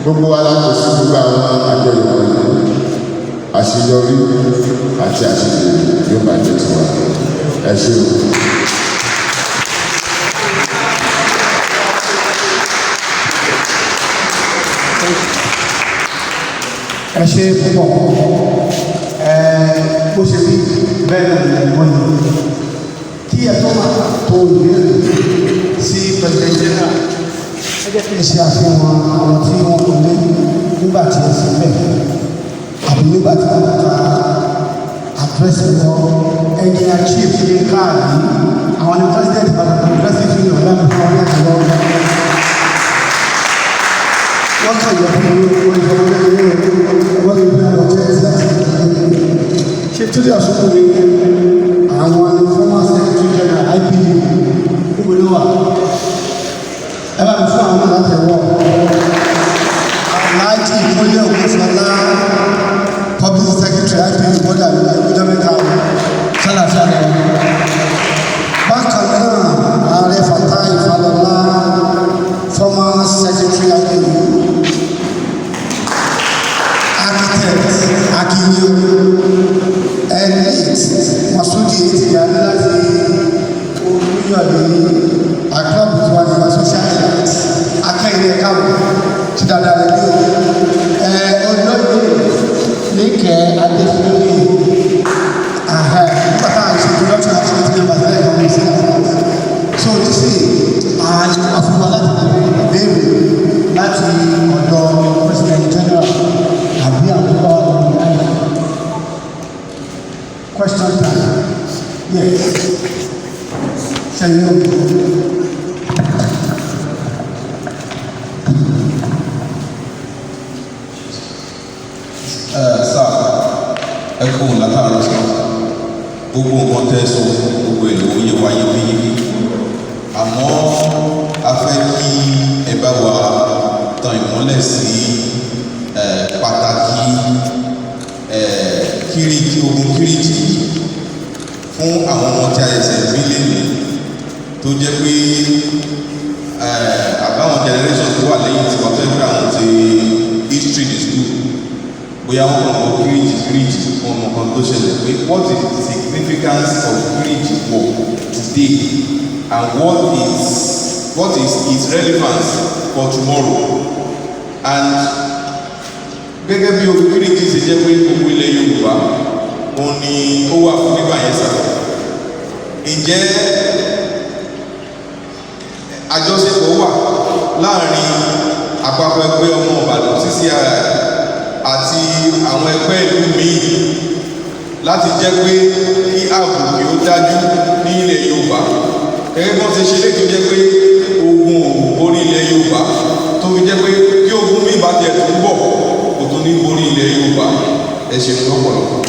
gbogbo wa láti sí gbogbo àwọn àjọyọ̀ wọ̀nyí àṣeyọrí àti àṣeyọrí yóò máa jẹ́ tiwa ẹ ṣé o. ẹ ṣé púpọ̀ bó ṣe rí bẹ́ẹ̀ náà ni wọ́n yìí kí ẹ tó máa tó ìbéèrè sí president general ẹ jẹ́ kí n ṣe àfihàn àwọn tí wọ́n kò lé nígbà tí ẹ sì bẹ̀ àbí nígbà tí wọ́n ka àdírẹ́sì lọ ẹ̀jẹ̀ chief ní káàdì àwọn ní president Ibadan progressive union lẹ́nu fún ọ̀rẹ́ àti lọ́wọ́ wọ́n kàn yọ fún mi wọ́n yọ fún mi wọ́n lè bí wọ́n jẹ́ láti ṣe tó lè ọ̀ṣọ́kù mi àwọn ní former secretary general IPU níbo ló wà ẹ bá mi fún àwọn náà láti wọ̀ aláàjì ìpínlẹ̀ Ògúnfọlá public secretary IPU bọ́dà ìjọba mẹ́ta sálàfíà lẹ́wọ̀n bákan náà ààrẹ Fatai Falọlá former secretary IPU architect Akinyo elite Masudi Etiyani láti olùyọ̀dé àkọ́bù tí wọ́n ti wá social health akẹ́yìn káwọ̀ ti dáadáa lè ní olóyè níkẹ́ adéfúnlé nígbà tá à ń ṣe introduction àti ṣe ti ní bàtà ẹ̀kọ́ mi sí àwọn so nísìnyí ààyè àfihàn láti béèrè láti ọ̀dọ̀ president general àbí àbúkọ ọ̀nà question time yes ṣẹyìn òkú. sáà ẹ kó òun látàárọ̀ sọ gbogbo nǹkan tẹ́ sọ gbogbo ẹ̀ ló yẹ wáyé yékéyéké àmọ́ a fẹ́ kí ẹ bá wa tan ìmọ́lẹ̀ sí pàtàkì Kiriji ogun Kiriji fún àwọn ọmọ tí a ẹsẹ̀ mílíọ̀nù tó jẹ́ pé àbáwọn generation tó wà lẹ́yìn tí wọ́n fẹ́ gbé àwọn ti history ní school bóyá wọ́n kàn mọ́ Kiriji wọn mọ̀ kan tó ṣẹlẹ̀ pé what is the significance of Kiriji war today and what is its relevance for tomorrow and gẹ́gẹ́ bí ogun Kiriji ṣe jẹ́ pé gbogbo ilẹ̀ Yorùbá òun ni ó wà fún nígbà yẹn sá ǹjẹ́ àjọṣepọ̀ wà láàrin àpapọ̀ ẹgbẹ́ ọmọ Ìbàdàn CCI àti àwọn ẹgbẹ́ ìlú míì láti jẹ́ pé kí ààbò kí ó dájú ní ilẹ̀ Yorùbá gẹ́gẹ́ bọ́n ṣe ṣe lè tó jẹ́ pé ogun orí ilẹ̀ Yorùbá tó fi jẹ́ pé kí ogun míì bá tiẹ̀ tó ń bọ̀ kò tó ní orí ilẹ̀ Yorùbá ẹ ṣe lọ́pọ̀lọpọ̀.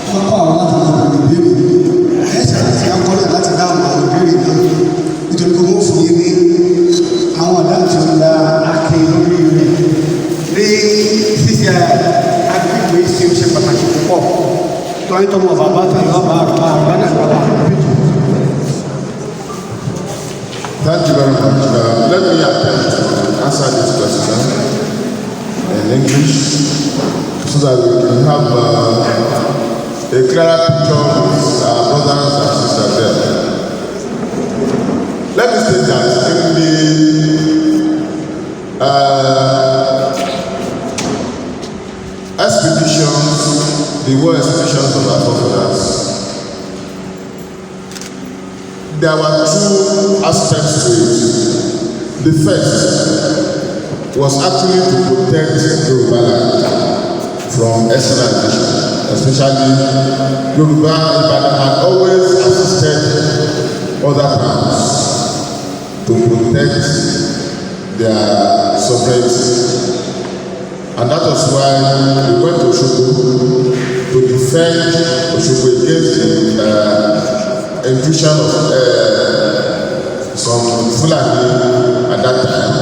wọ́n kọ́ àwọn láti máa bèrè ìbéèrè ẹ̀ṣẹ̀ àti akọ́lẹ̀ láti dáhùn àwọn ìbéèrè náà nítorí pé wọ́n fún yín ní àwọn ọ̀dà tí ó da akin lórí rẹ̀ ní ṣíṣe agbègbè ṣe pàtàkì púpọ̀ tọ́yìn tọ́mọ bàbá tàbí ọba àgbà náà lọ́wọ́ Thank you very much. Let me attempt to answer this question in English so that we can have a clearer picture with our brothers and sisters there. Let me state that in the expeditions, the war expeditions of our forefathers, there were two aspects to it. The first was actually to protect Yoruba land from external invasion, especially Yoruba Ibadan had always assisted other towns to protect their sovereignty. And that was why we went to Osogbo to defend Osogbo against the intrusion of some Fulani at that time.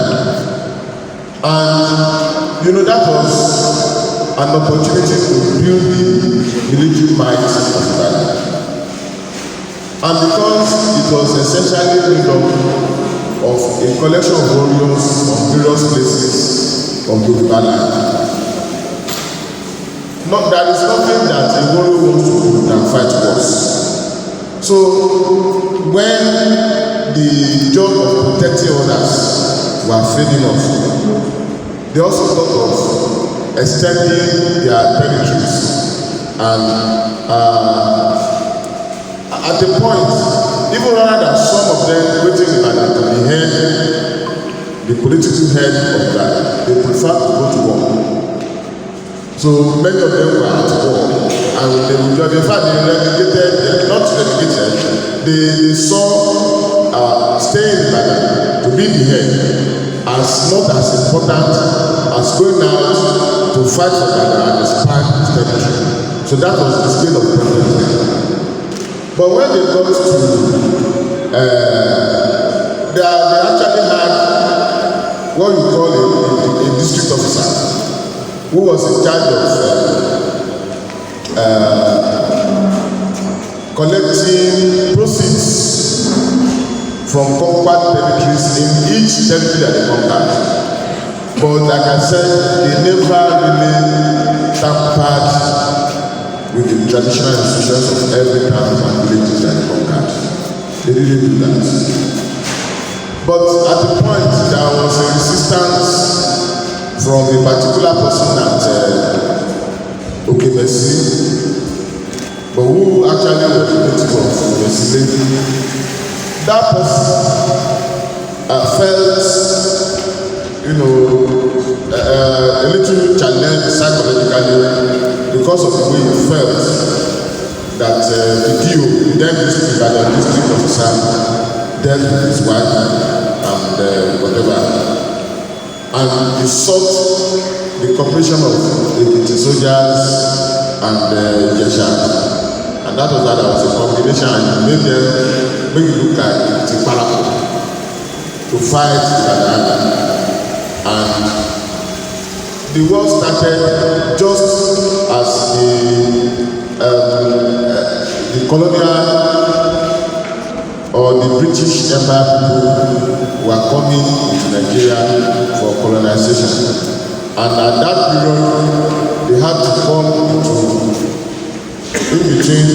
And you know, that was an opportunity to build the military might of Ibadan. And because it was essentially made up of a collection of warriors from various places of Yoruba land. There is nothing that a warrior wants to do than fight wars. So when the job of protecting others were fading off, they also thought of extending their territories. And at the point, even rather than some of them waiting in Ibadan to be head, the political head of that, they prefer to go to war. So many of them were at war, and they would in fact they relegated, not relegated, they saw staying in Ibadan to be the head as not as important as going out to fight for Ibadan and expand its territory. So that was the scale of preference. But when they got to, they actually had what you call a district officer who was in charge of collecting proceeds from conquered territories in each territory that they conquered. But like I said, they never really tampered with the traditional institutions of every town and villages that they conquered. They didn't do that. But at the point, there was a resistance from a particular person at Okemesi, but who actually was the native of Okemesi. That person felt, a little challenged psychologically because of the way he felt that the DO, then district officer, dealt with his wife and whatever. And he sought the cooperation of the soldiers and Jesha. And that was why there was a combination, and he made them make it look like it's a parallel to fight Ibadan. And the war started just as the colonial or the British Empire people were coming into Nigeria for colonization. And at that period, they had to come in between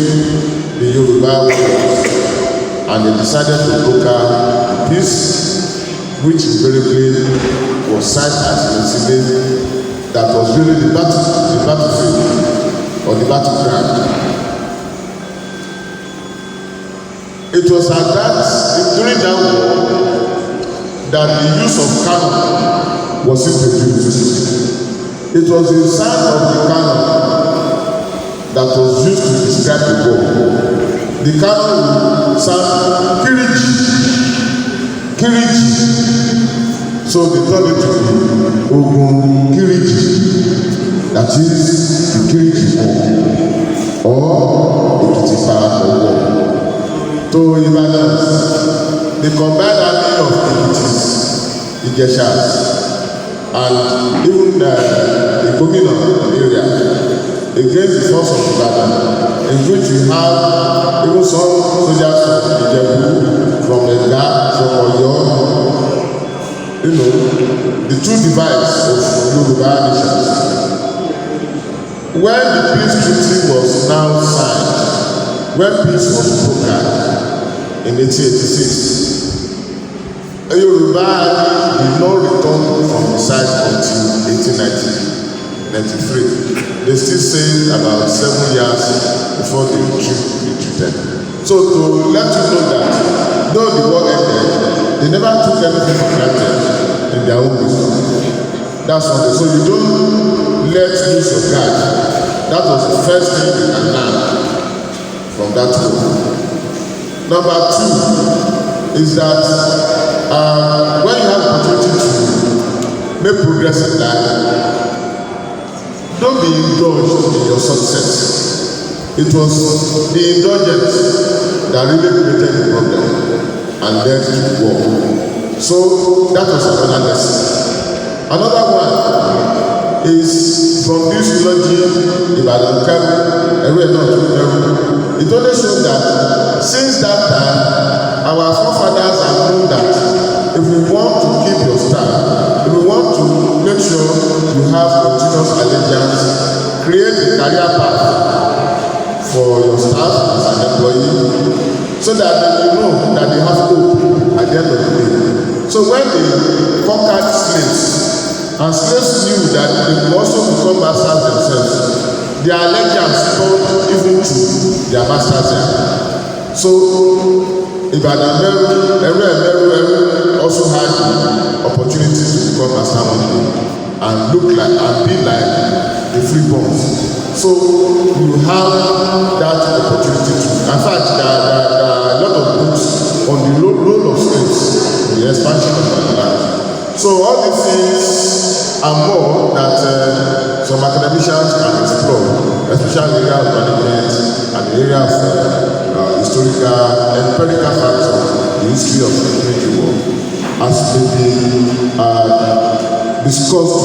the Yoruba warriors, and they decided to broker peace, which invariably was cited as an incident that was really the battlefield or the battleground. It was during that war that the use of cannon was introduced. It was the sound of the cannon that was used to describe the war. The cannon would sound Kiriji. So they turned it to the Ogun Kiriji, that is the Kiriji war, or Ekitipa war. To Ibadan, the combined army of Ekitis, Igeshas, and even the Gomina area against the force of Ibadan, in which we have even some soldiers from Ijebu, from Edda, from Oyo, the two divides of Yoruba nations. When the peace treaty was now signed, when peace was brokered in 1886, Yoruba did not return from the site until 1893. They still stayed about 7 years before they retreated. So to let you know that though the war ended, they never took anything for granted in their own wisdom. That's what they. So you don't let loose your guard. That was the first thing you can learn from that war. Number two is that when you have the opportunity to make progress in life, don't be indulged in your success. It was the indulgence that really created the problem and led to war. So that was another lesson. Another one is from this eulogy Ibadan Keru, It only shows that since that time, our forefathers have known that if we want to keep your star, if we want to make sure you have continuous allegiance, create a career path for your staff as an employee, so that they will know that they have hope at the end of the day. So when they conquered slaves, and slaves knew that they would also become masters themselves, their allegiance turned even to their masters. So Ibadan Meru also had the opportunity to become master one day and look like and be like the freeborns. So you have that opportunity to. In fact, there are a lot of books on the role of slaves in the expansion of the land. So all these things and more that some academicians can explore, especially in the area of management and the area of historical empirical facts of the history of the Kiriji war, as may be discussed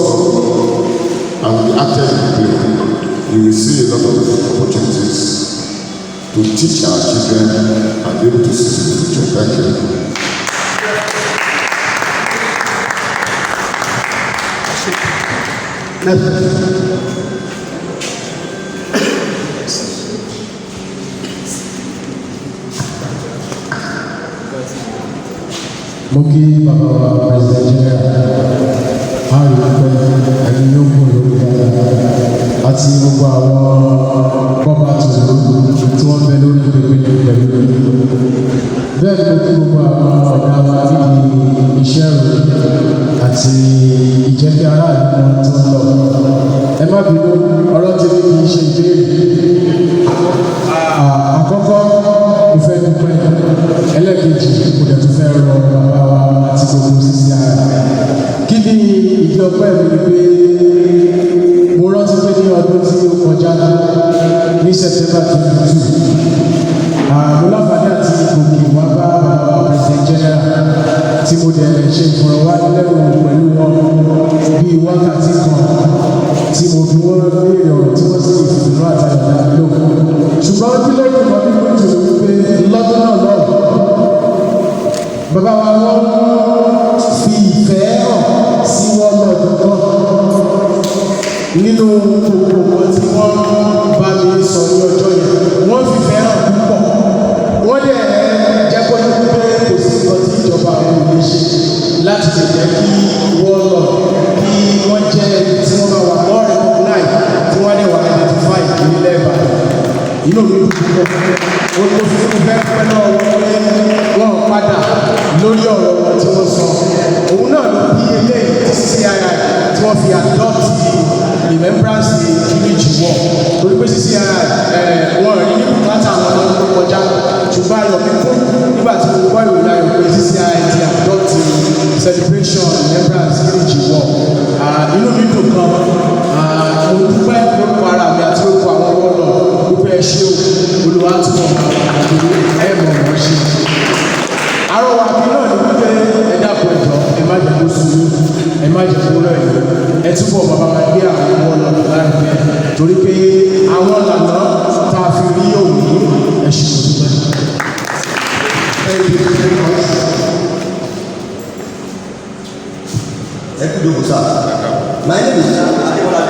and be acted in play. We will see a lot of opportunities to teach our children and be able to see the future. Thank you. Mo kí bàbá wa president general àrùn ẹni yóò kó lórí dáadáa àti gbogbo àwọn bọ́bá tòun tí wọ́n bẹ lórí pépé pẹ̀lú bẹ́ẹ̀ ni mo kí gbogbo àwọn ọ̀gá wa níbi iṣẹ́ ìròyìn àti ìjẹ́kí aráàlú wọn tó ń lọ. Ẹ má bínú ọ̀rọ̀ tèmi kì í ṣe ìbéèrè. Àkọ́kọ́ mo fẹ́ dúpẹ́, ẹlẹ́ẹ̀kejì mo dẹ̀ tún fẹ́ rọ bàbá wa àti gbogbo sísí ara. Kí ni ìdí ọpẹ́ mi ni pé mo rántí pé ní ọdún tí ó kọjá ní September 22, mo láǹfààní àti gòkè wá bá bàbá president general tí mo dẹ̀ ṣe ìfọ̀rọ̀wánilẹ́nuwò pẹ̀lú wọn bíi wákàtí kan tí mo fi wọ́n léèrè ọ̀rọ̀ tí wọ́n sì fìdúró àtàyọ̀dá lò. Ṣùgbọ́n kí ló dé kan nínú ìjòyè wípé lọ́dún náà lọ́wọ́ bàbá wa wọ́n fi ìfẹ́ hàn sí wọn lọ́dún náà nínú gbogbo tí wọ́n bá mi sọ ní ọjọ́ yẹn. Wọ́n fi ìfẹ́ hàn púpọ̀, wọ́n dẹ̀ jẹ́ kó ní pé kò sí nǹkan tí ìjọba àwọn ò lè ṣe láti lè jẹ́ kí wọ́n lọ kí wọ́n jẹ́ tí wọ́n bá wà more recognized tí wọ́n lè wà identify ìpínlẹ̀ Ìbàdàn. Inú mi dùn púpọ̀, ó fi fún fẹ́ pẹ́ náà wọ́n padà lórí ọ̀rọ̀ wọn tí wọ́n sọ. Òun náà ló bí eléyìí tí CCI tí wọ́n fi adopt remembrance Kiriji war. Torí pé CCI wọ́n rí ní bùkátà àwọn ọdún tó kọjá, ṣùgbọ́n ayọ̀ kíkún nígbà tí mo gbọ́ ìròyìn ayọ̀ pé CCI ti adopt celebration remembrance Kiriji war. Inú mi dùn gan. Mo dúpẹ́ lórúkọ ara mi àti lórúkọ àwọn ọmọ náà dúpẹ́ ṣé o olùwàtúmọ̀ àdúró ẹ̀mọ̀ wọ́n ṣe. Àrọwà mi náà ní wípé ẹ dákun ẹ̀jọ̀ ẹ má jẹ́ kó sùn ẹ má jẹ́ kó rẹ̀ ẹ túbọ̀ bàbá máa gbé àwọn ọmọ ọlọ́dún láìpẹ́ torí pé àwọn lànà tá a fi rí òní ẹ̀ṣin kò dúpẹ́. Ẹ kú dòwò sá. My name is Ademola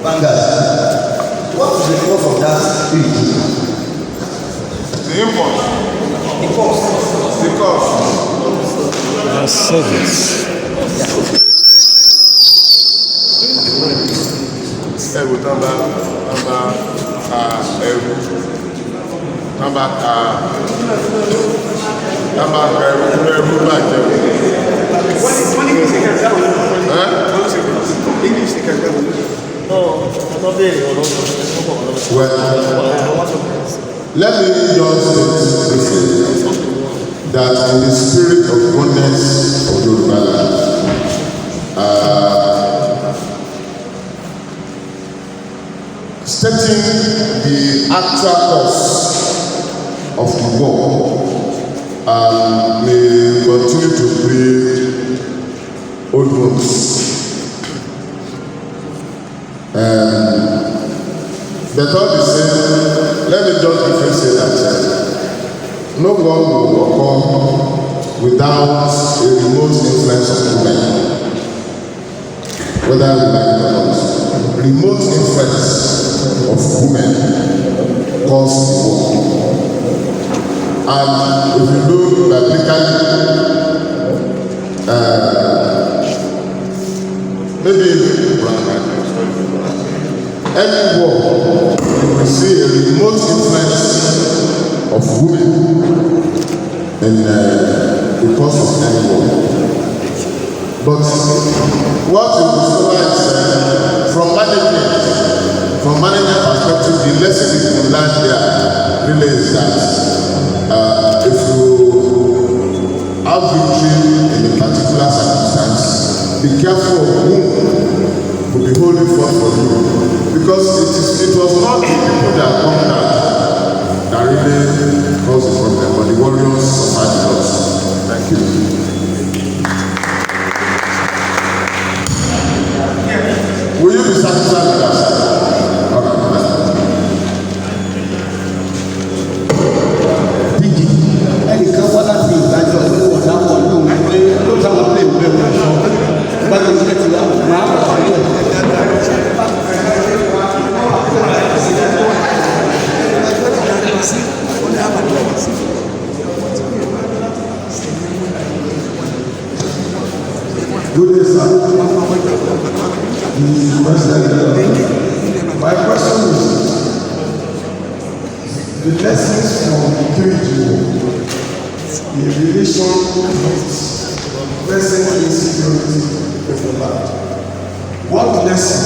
Bangas. What is the cause of that spirit? The impulse. The cause. The cause. Service. Ẹ̀wù tán bá ka ẹ̀rù tán bá ka ẹ̀rù bàjẹ́. Wọ́n ní kí n ṣe kẹ̀kẹ́ àwọn English ní kẹ̀kẹ́ àwọn Well, let me just say that in the spirit of oneness of Yoruba land, stating the actual cause of the war may continue to breed old wounds. But all the same, let me just rephrase without a remote influence of women. Whether we like it or not, remote influence of women causes the war. And if you look biblically, maybe any war, you will see a remote influence of women in the course of any war. But what you discover is from management perspective, the lesson you can learn there really is that if you have victory in a particular circumstance, be careful of whom will be holding forth for you, because it was not the people that come down that really caused the problem, but the warriors suffered the loss. Thank you. Will you be satisfied with that? All right. PG, ẹnìkan wá láti ìdájọ́ pé wọ́n dápọ̀ lóhùn pé ló táwọn plé ìwé wọn sọ gbájú ìṣẹ́ ti wá máa wà pàdé ẹ̀. Good day, sir. My question is, the lessons from the Kiriji in relation with present insecurity of the land. What lesson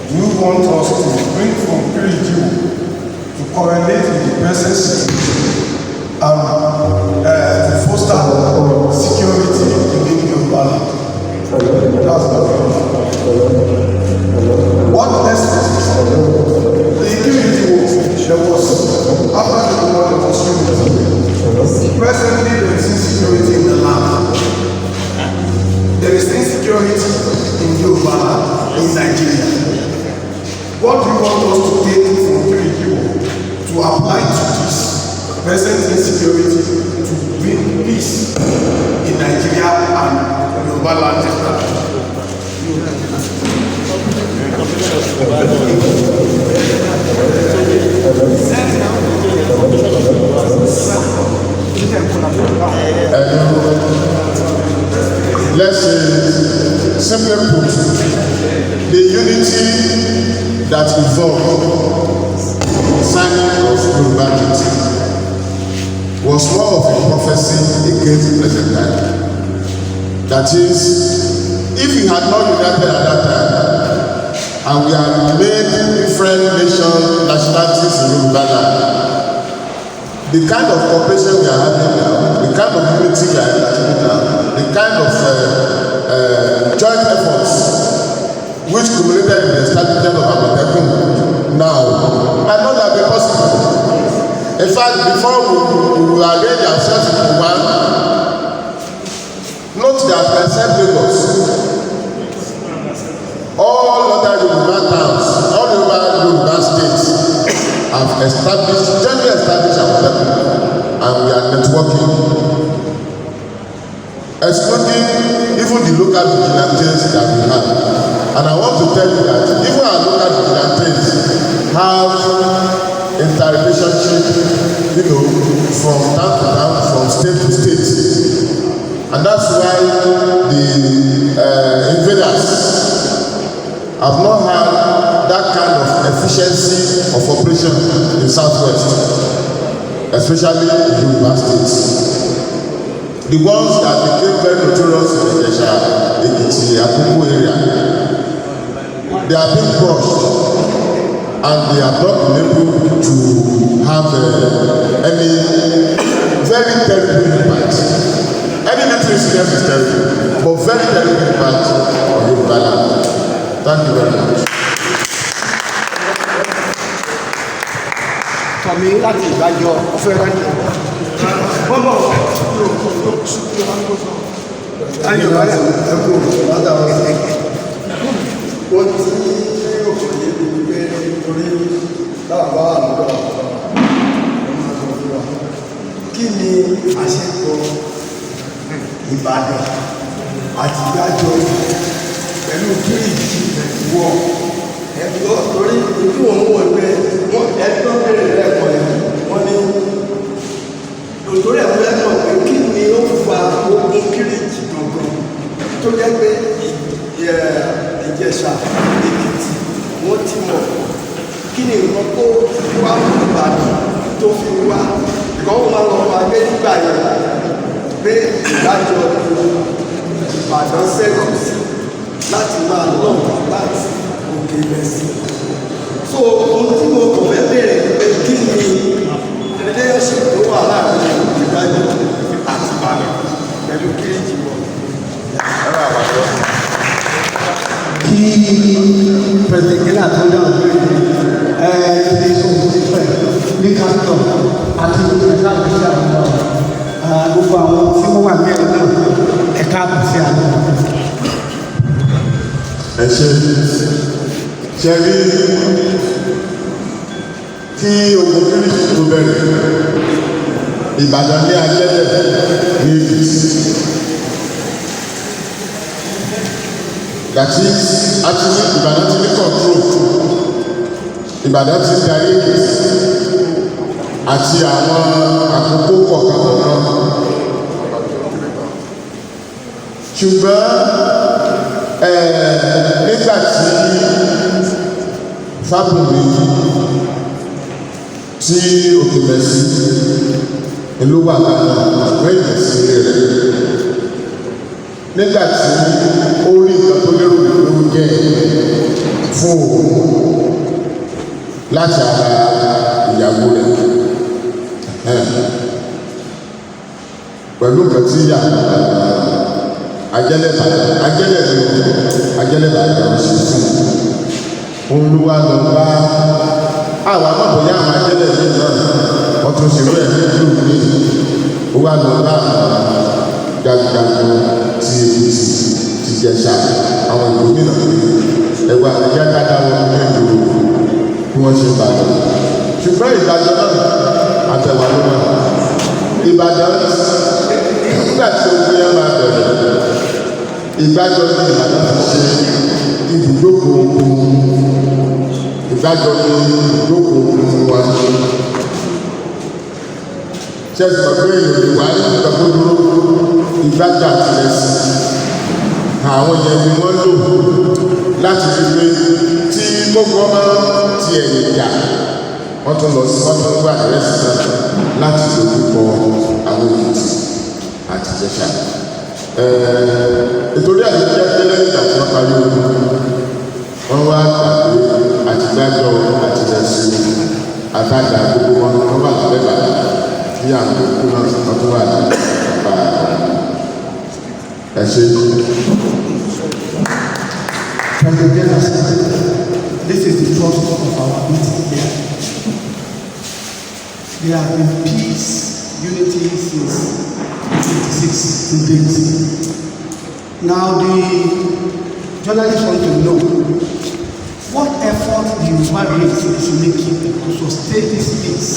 do you want us to bring from Kiriji to correlate with the present situation and to foster security within Yoruba land? That's the what lessons the Kiriji there was after the war there was unity. Presently there is insecurity in the land. There is insecurity in Yoruba land, in Nigeria. What do you want us to take from Kiriji to apply to this present insecurity to bring peace in Nigeria and Yoruba land? Let's say, simply put, the unity that evolved signing of Yoruba unity was more of a prophecy against the present time. That is, if we had not united at that time, and we have made different nationalities in Yoruba land, the kind of cooperation we are having now, the kind of unity we are having now, the kind of joint efforts which culminated in the establishment of Amotekun now might not have been possible. In fact, before we arrange ourselves into one, note that except Lagos, all other Yoruba towns, all Yoruba states have generally established Amotekun, and we are networking, excluding even the local vigilantes that we have. And I want to tell you that even our local vigilantes have interrelationship, from town to town, from state to state. And that's why the invaders have not had that kind of efficiency of operation in Southwest, especially in Yoruba states. The ones that became very notorious in the Ijesha, Ekiti, Akoko area, they have been crushed, and they have not been able to have any very terrible impact. Any little incident is terrible, but very terrible impact on Yoruba land. Thank you very much. Tọ̀mí láti ìdájọ́ ọ̀fẹ́ ránjẹ́. Wọ́n bọ̀ ayé ìbára ẹ̀kọ́ látà wọn. Wọ́n ti ṣe òkèlè ìgbé nítorí láàbá àmúdọ̀ kí kí ni àṣepọ̀ Ìbàdàn àti Ìgbàjọ pẹ̀lú Kiriji wọ ẹ̀dọ́ torí ojú òun wọ̀ pé wọ́n ẹ̀dọ́ bẹ̀rẹ̀ lẹ́kọ̀ọ́ yẹn wọ́n ní òtòrí ẹ̀kọ́ lẹ́kọ̀ọ́ pé kí ni ó fa ogun Kiriji gangan tó jẹ́ pé Ìjẹ̀ṣà Èkìtì wọ́n ti mọ̀ kí ni nǹkan tó wá fún Ìbàdàn tó fi wá ìkọ́wọ́ máa lọ wá gbé nígbà yẹn pé Ìgbàjọ Ìbàdàn sẹ́kọ̀ọ́ sí láti máa lọ láti òkè lẹ́sìn. So ohun tí mo kò fẹ́ bèèrè pé kí ni relationship tó wà láàrin Ìgbàjọ àti Ìbàdàn pẹ̀lú Kiriji wọ̀. Kí pẹ̀lẹ́gẹ́lá tó dáhùn lórí ilé ìṣòwò ti pẹ̀ ní kápítọ̀ àti ìgbésẹ̀ àgbésẹ̀ àwọn gbogbo àwọn tí wọ́n wà mẹ́rin náà ẹ̀ka àbùsí àná. Ẹ ṣe rí kí ogun Kiriji tó bẹ̀rẹ̀ Ìbàdàn ní ajẹ́lẹ̀ ní Èkìtì. That is actually Ìbàdàn ti ní control. Ìbàdàn ti darí Èkìtì àti àwọn àkókò kọ̀ọ̀kan. Ṣùgbọ́n nígbà tí Fábùnmi tí òkè mẹ́sì ìlú wà lánàá lẹ́yìn ìsinmi rẹ̀ nígbà tí ó rí nǹkan tó lérò ló jẹ́ fún òun láti ara ìyàwó rẹ̀ pẹ̀lú nǹkan tí ajẹ́lẹ̀ bàjẹ́ ṣe fún òun ló wá lọ bá àwọn àmọ́bọ̀yá àwọn ajẹ́lẹ̀ yìí náà wọ́n tún ṣe rẹ̀ ní ìlú ní ó wá lọ bá jagunjagun ti Èkìtì ti Jẹ̀ṣà àwọn ìgbòmínà ẹwà ẹ̀jẹ̀ dáadáa wọn ní ìlú bí wọ́n ṣe bàjẹ́ ṣùgbọ́n Ìbàdàn náà àtẹ̀wà ló wà Ìbàdàn nígbà tí ó gbé ẹ̀ máa bẹ̀rẹ̀ Ìgbàjọ ní Ìbàdàn ti ṣe ibùdókòó Ìgbàjọ ní ibùdókòó wa ṣẹ́sì pẹ̀lú èèyàn ìwà ìgbàgbọ́ dúró Ìgbàjọ àtìlẹ́sì àwọn yẹn ni wọ́n lò láti fi pé tí gbogbo ọmọ ti ẹ̀yìn ìjà wọ́n tún lọ sí wọ́n tún gbà lẹ́sìn náà láti lòdùkọ àwọn Èkìtì àti Ìjẹ̀ṣà. Nítorí àdéjọ́ tẹ́lẹ̀ nígbà tí wọ́n parí ogun wọ́n wá pàdé àtìgbàjọ àtìlẹ́sì àtàjà gbogbo wọn wọ́n wà lábẹ́ bàbá bí àwọn òkú náà wọ́n tún wà lábẹ́ bàbá ẹ̀ṣẹ́. This is the trust of our meeting here. There have been peace, unity since 1986 to date. Now the journalists want to know what effort the Yoruba race is making to sustain this peace,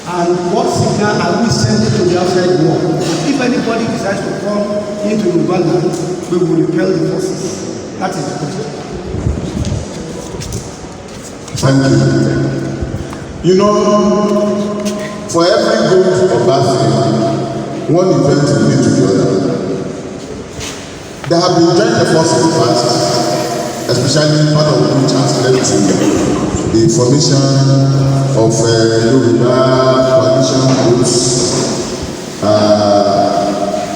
and what signal are we sending to the outside world? If anybody decides to come into Yoruba land, we will repel the forces. That is the question. Thank you. You know, for every good or bad thing, one event will lead to the other. There have been joint efforts in the past, especially part of which has led to the formation of Yoruba coalition groups,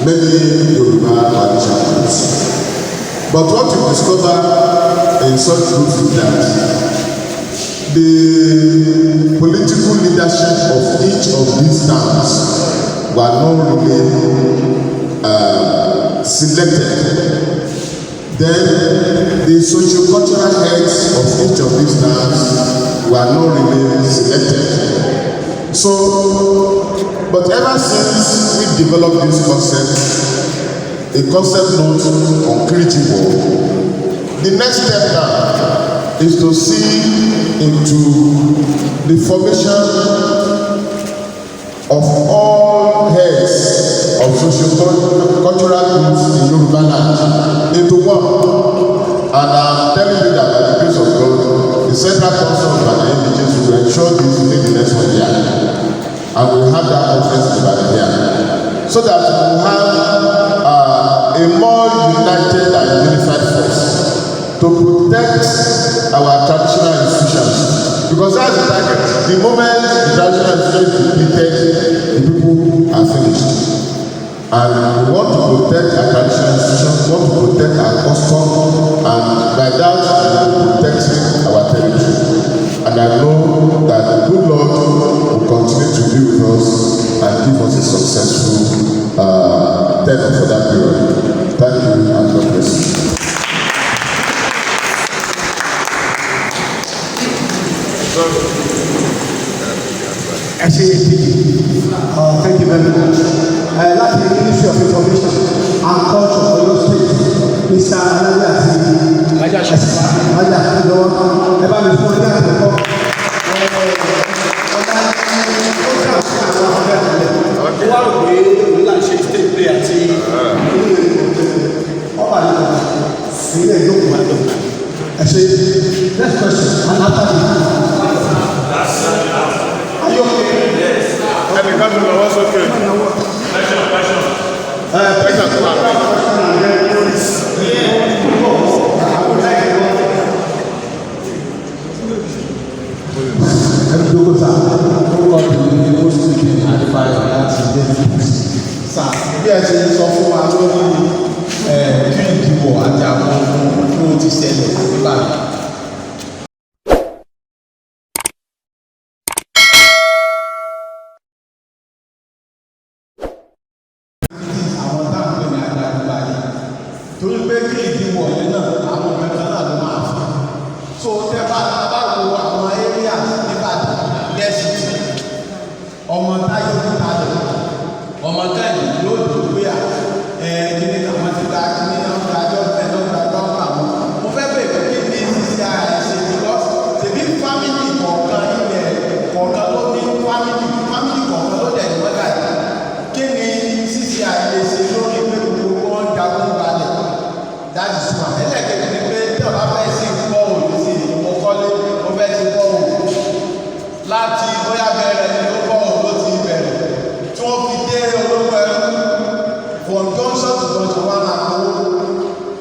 many Yoruba coalition groups. But what you discover in such groups is that the political leadership of each of these towns were not really selected. Then the socio-cultural heads of each of these towns were not really selected. So, but ever since we developed this concept, a concept known on Kiriji War, the next step now is to see into the formation of all heads of socio-cultural groups in Yoruba land into one. And I'm telling you that by the grace of God, the Central Council of Ibadan Indigenous will ensure this in the next 1 year. And we'll have that conference in Ibadan here. So that we'll have a more united and unified force to protect our traditional institutions. Because that's the target. The moment the traditional institutions is depleted, the people are finished. And we want to protect our traditional institutions, we want to protect our custom, and by that we will protect our territory. And I know that the good Lord will continue to be with us and give us a successful tenure for that period. Thank you and God bless you. Thank you very much. Like the Ministry of Information and Culture for your state, Mr. Next question, and after are you okay? Yes. Bí ẹ ṣe sọ fún wa lórí kí ìdìbò àti àwọn ohun tó ti ṣẹlẹ̀ nígbà torí pé kí ìdìbò yẹn náà àwọn mẹ́ta náà ló máa fi. So tẹ́ bá wo àwọn area Ìbàdàn lẹ́sìtì ọmọ táyé níta lọ ọmọ táyé yóò dùn pé kíní kan wọ́n ti gba kíní náà dájọ́ ẹ̀dọ́gbàgbọ́ àwọn. Mo fẹ́ bèèrè kí ní sísè ara ṣe because tèmi family kọ̀ọ̀kan ilẹ̀ kọ̀ọ̀kan ló ní family kọ̀ọ̀kan ló dẹ̀ ní wẹ́gà yìí. Kí ni sísè àìlè ṣe lórí pé gbogbo wọn jagun balẹ̀? That is one. Ẹlẹ́kẹ̀kẹ́ ni pé tí ọba fẹ́ sí kọ́ òní sí mo kọ́lé mo fẹ́ ti kọ́ òní láti bóyá bẹ̀rẹ̀ ni ó kọ́ òní ló ti bẹ̀rẹ̀ tí wọ́n fi dé olówó ẹrú from junction to junction wọn máa kówó.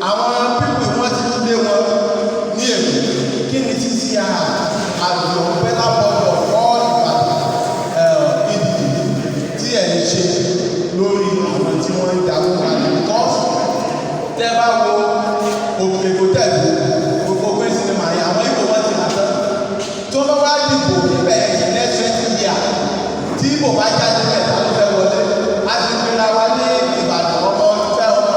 Àwọn pípì wọ́n ti dé wọn ní èkó kí ni títí àjọ bẹ́lá bọ́dọ̀ fọ́ ìdìdì tí ẹ̀ ń ṣe lórí àwọn tí wọ́n ń dàgbò wà ní kọ́ọ̀sì. Tẹ́ bá wo òkè kò tẹ̀lé gbogbo gbé sinimá yẹn àwọn ìbò wọn ti nà tán tó bá wá dìbò níbẹ̀ ẹ̀yìn lẹ́sẹ̀ ti yà tí ìbò bá jáde mẹ́ta ló fẹ́ wọlé a ti gbéra wa ní Ìbàdàn ọmọ fẹ́ ọmọ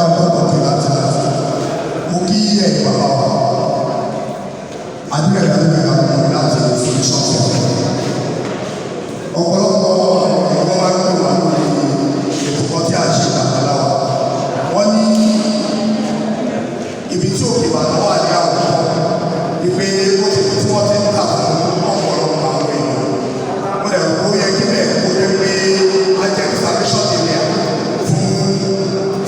bá gbọ́dọ̀ pé láti mo kí ẹ̀yin bàbá wa adúlẹ̀ adúlẹ̀ àwọn láti solution sí ọ̀pọ̀lọpọ̀ ẹ̀kọ́ máa ń pè wá lórí ètò kan tí a ṣe kàkàlà wa wọ́n ní ibi tí òkè bàtà wà ní àwọn ìpè ó ti tí wọ́n ti ń tà fún ọ̀pọ̀lọpọ̀ àwọn èèyàn mo lè rò ó yẹ kí bẹ́ẹ̀ kó yẹ pé a jẹ́ installation area fún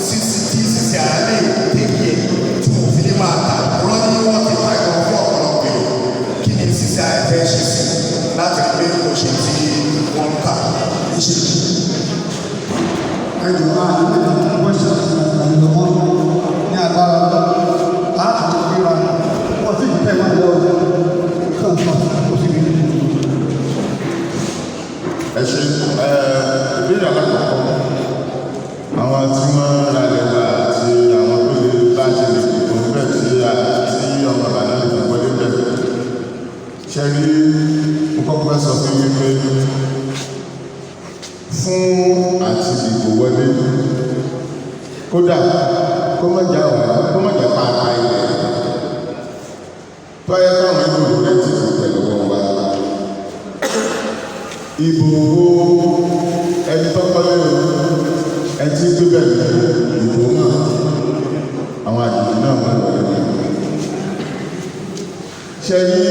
CCTV àlẹ́ ìtẹ́kì ẹ̀ tí mo fi ní máa tà ọ̀rọ̀ ní wọ́n ti ta ìkọ̀ fún ọ̀pọ̀lọpọ̀ èèyàn kí ni CCTV fẹ́ ṣe sí láti gbé oṣù tí wọ́n ń kà níṣẹ́. ẹjọ máa ní question àyẹ̀wò ní agbára láti gbéra wọ́n sì tẹ̀ wọ́n lọ kàn kàn ó sì rí. ẹ ṣe ìbéèrè alákọ̀ọ́kọ́ àwọn tí wọ́n ralẹ̀ wá àti àwọn tó lè bá ṣe lè dìbò bẹ́ẹ̀ tí ọmọ bàbá lè fi wọlé bẹ́ẹ̀ ṣe rí kọ́kọ́ sọ fún mi pé fún àti ìdìbò wọlé kódà kó má jà pàápàá ilẹ̀ tó yẹ káwọn ìlú rẹ̀ ti fi pẹ̀lú wọn wá ìbò ẹni tó kọ́lé ẹni tí gbé bẹ̀rẹ̀ ìbò náà àwọn àjèjì náà wọ́n lọ lẹ́nu ṣe rí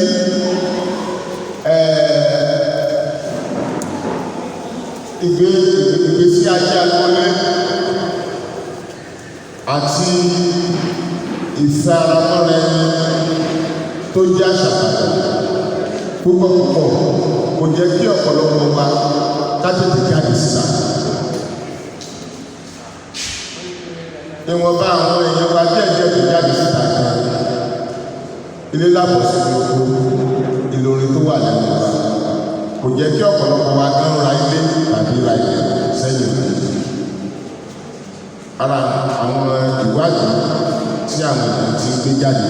ìgbésí ayé agbọ́lé àti ìfẹ́ ara mọ́ra ẹni tó jẹ́ àṣà púpọ̀ kò jẹ́ kí ọ̀pọ̀lọpọ̀ wa kájèjì jáde síta. ìwọ̀nba àwọn èèyàn wa díẹ̀ tó jáde síta kan ilé lábọ̀ sí oko Ìlọrin tó wà lẹ́nu wa kò jẹ́ kí ọ̀pọ̀lọpọ̀ wa gan ra ilé tàbí ra ilẹ̀ sẹ́yìn ara àwọn ìwádìí tí àwọn èèyàn ti gbé jáde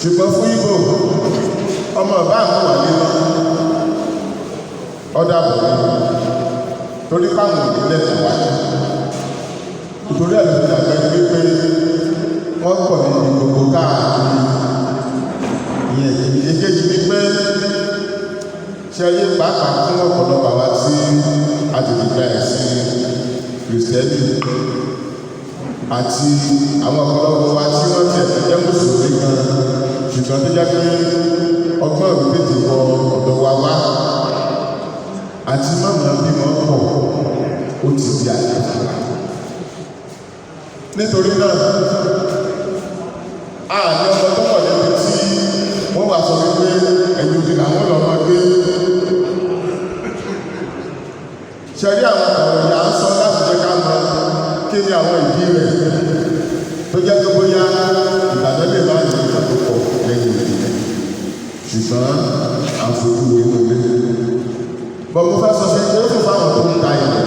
ṣùgbọ́n fún Ìgbò ọmọ ọba àwọn wà nínú ọ̀dà bọ̀ torí káwọn ìdílé tó wáyé nítorí ẹ̀ ló ti dàgbẹ́ wípé wọ́n pọ̀ nínú gbogbo káàkiri ìyẹn èkejì ni pé ṣe ayé pàápàá fún ọ̀pọ̀lọpọ̀ àwa tí a ti fi gba ẹ̀sìn Kìrìsìtẹ́nì àti àwọn ọ̀pọ̀lọpọ̀ wa tí wọ́n ti ẹ̀sìn jẹ́ mùsùlùmí gan ṣùgbọ́n tó jẹ́ pé ọgbọ́n ìlú tètè wọ ọ̀dọ̀ wa wá àti mọ̀mọ́ bí wọ́n pọ̀ ó ti di àyẹ̀fọ́ nítorí náà a ní ọmọ tó pọ̀ lẹ́bi tí wọ́n wà sọ wípé ẹ̀yìn òdì làwọn lọ́mọ gbé ṣẹ̀rí àwọn ọ̀rọ̀ ìyá ń sọ láti jẹ́ ká mọ̀ kí ni àwọn ìdí rẹ̀ tó jẹ́ tó bóyá Ìbàdàn lè máa ní ìgbà tó pọ̀ lẹ́yìn òdì rẹ̀ ṣùgbọ́n àfojú inú ilé bọ́ mo fẹ́ sọ pé ó fún fáwọn tó ń ta ilẹ̀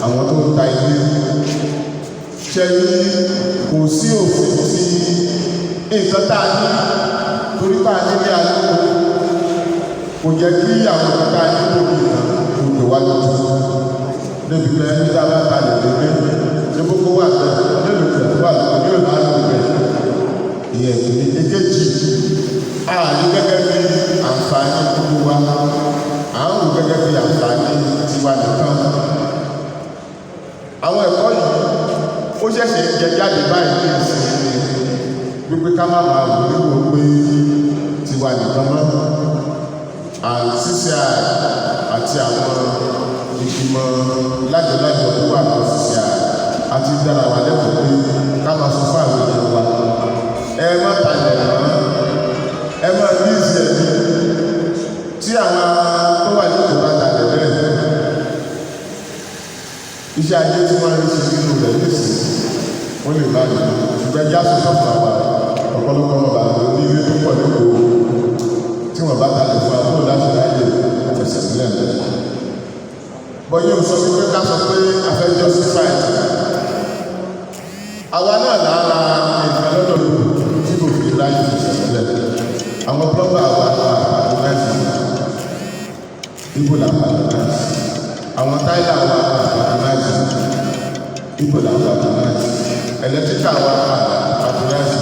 àwọn tó ń ta ilé ṣẹ̀rí kò sí òfin tí nǹkan tá a ní torí bá a nílé àlùkò kò jẹ́ kí àwọn nǹkan tá a ní kò bí ìtàn kò tó wá lójú níbi pé ẹni tá a bá ta lè lé ní gbogbo wà bẹ́ẹ̀ nínú ìtàn wà lóko ní òun á lò bẹ́ẹ̀ ìyẹn ìpínlẹ̀ èkejì a ní gẹ́gẹ́ bí àǹfààní gbogbo wa à ń wò gẹ́gẹ́ bí àǹfààní tiwa nìkan àwọn ẹ̀kọ́ yìí ó ṣẹ̀ṣẹ̀ jẹ jáde báyìí ní ìsinmi wípé ká má máa wò níwò pé tiwa nìkan mọ́ àṣìṣe àti àwọn ìgbìmọ̀ lájọlájọ tó wà ní ṣíṣe àti dára wà lẹ́kọ̀ọ́ pé ká máa sọ fún àwọn èèyàn wa ẹ má talẹ̀ mọ́ ẹ má ní ìsì ẹ̀mí tí àwọn tó wà ní ìjọba talẹ̀ bẹ́ẹ̀ iṣẹ́ ajé tí wọ́n rí sí nínú rẹ̀ lẹ́sìn wọ́n lè bá yìí ṣùgbọ́n ẹjẹ́ aṣọ sọ́fún àwa ọ̀pọ̀lọpọ̀ ọmọ bàbá tó ní ilé tó pọ̀ lẹ́kọ̀ọ́ tí wọ́n bá talẹ̀ fún abúlé láti ráyè ẹ̀fẹ̀sẹ̀ sílẹ̀ bẹ́ẹ̀. bọ́yé ò sọ wípé ká sọ pé afẹ́jọ́ sí fáìtì àwa náà lára ìgbà lọ́dọ̀ tí kò fi ráyè ẹ̀fẹ̀sẹ̀ sílẹ̀ àwọn plọ́mbà àwa àpàtúnáìsì ibo làpàtúnáìsì àwọn táìlà àwa àpàtúnáìsì Ibo la patronize. Electrical wa patronize.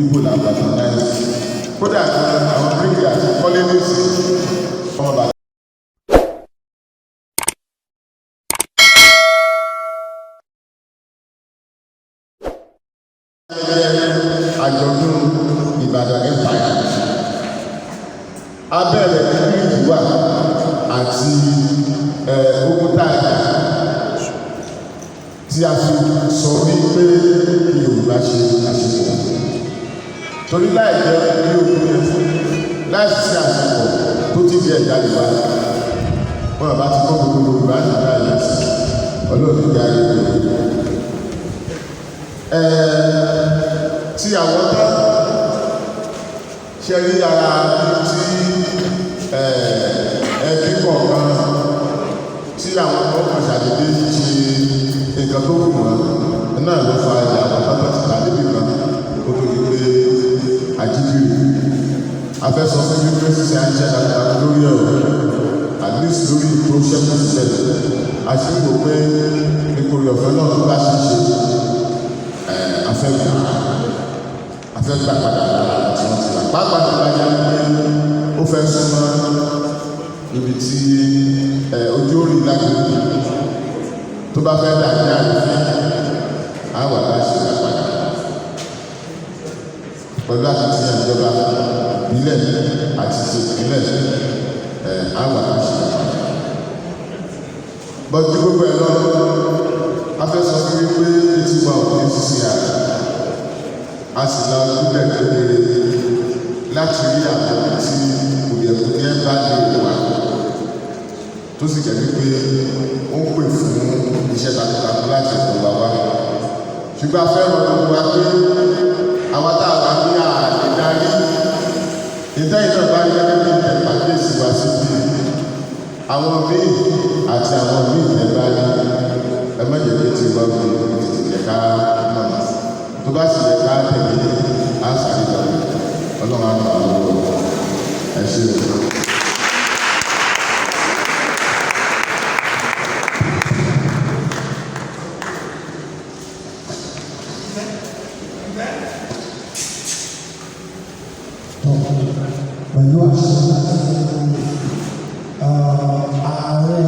Ibo la patronize. Kódà àwọn bíríkì àti kọ́lẹ́mìsì ọmọ bàtà. Àjọ̀dún Ìbàdàn Empire. Abẹ́rẹ́ Kiriji wà àti Oguntaja tí a fi sọ wípé kí Yorùbá ṣe àṣepọ̀. Torí láì jẹ́ bí ogun yẹn láì sí àṣepọ̀ tó ti di ẹ̀dá Yorùbá. Wọ́n bá ti kọ́ gbogbo Yorùbá nígbà yẹn sí ọlọ́run ní ayé ìlú. Tí àwọn tó ṣe rí ara tí ẹbí kọ̀ọ̀kan tí àwọn tó kàn ṣàdédé ṣe nǹkan tó wù wọ́n náà ló fa ìyá àwọn tó ti tà níbi kan kó tó di pé àjíkiri afẹ́sọ fún mi pé ṣíṣe àìṣe àtàkùn lórí ẹ̀rọ at least lórí tó ṣẹ́kù sílẹ̀ àṣìkò pé nítorí ọ̀fẹ́ náà tó bá ṣe afẹ́gbà padà lára tí wọ́n ti rà pápá tó bá yá pé ó fẹ́ súnmọ́ ibi tí ojú orí lágbègbè tó bá fẹ́ dà ní àlùfẹ́ àwà bá ṣe rà padà pẹ̀lú àtúntìyàn ìjọba ìbílẹ̀ àti ti ìpínlẹ̀ àwà bá ṣe rà padà. Bọ́jú gbogbo ẹ̀ lọ afẹ́sọ fún mi pé etí wa ò ní sísè àrẹ a sì lọ sílẹ̀ kékeré láti rí àwọn tí kùdìẹ̀kùdìẹ̀ bá lè wà tó sì jẹ́ pé ó ń pè fún iṣẹ́ takuntakun láti ẹ̀kọ́ wa wá. Ṣùgbọ́n a fẹ́ rọrùn wa pé àwọn táwa ní àlè darí ìtẹ́yìn náà bá rí gẹ́gẹ́ bí ìpàdésì wá síbi àwọn míì àti àwọn míì ẹ̀ bá rí ẹmọ́jẹ̀ pé tí wọ́n fi ẹ̀ka náà tó bá sì ẹ̀ka tẹ̀lé àṣàríkà ọlọ́run àwọn àwọn ẹ̀ṣẹ́ rẹ̀. Pẹ̀lú àṣẹ ààrẹ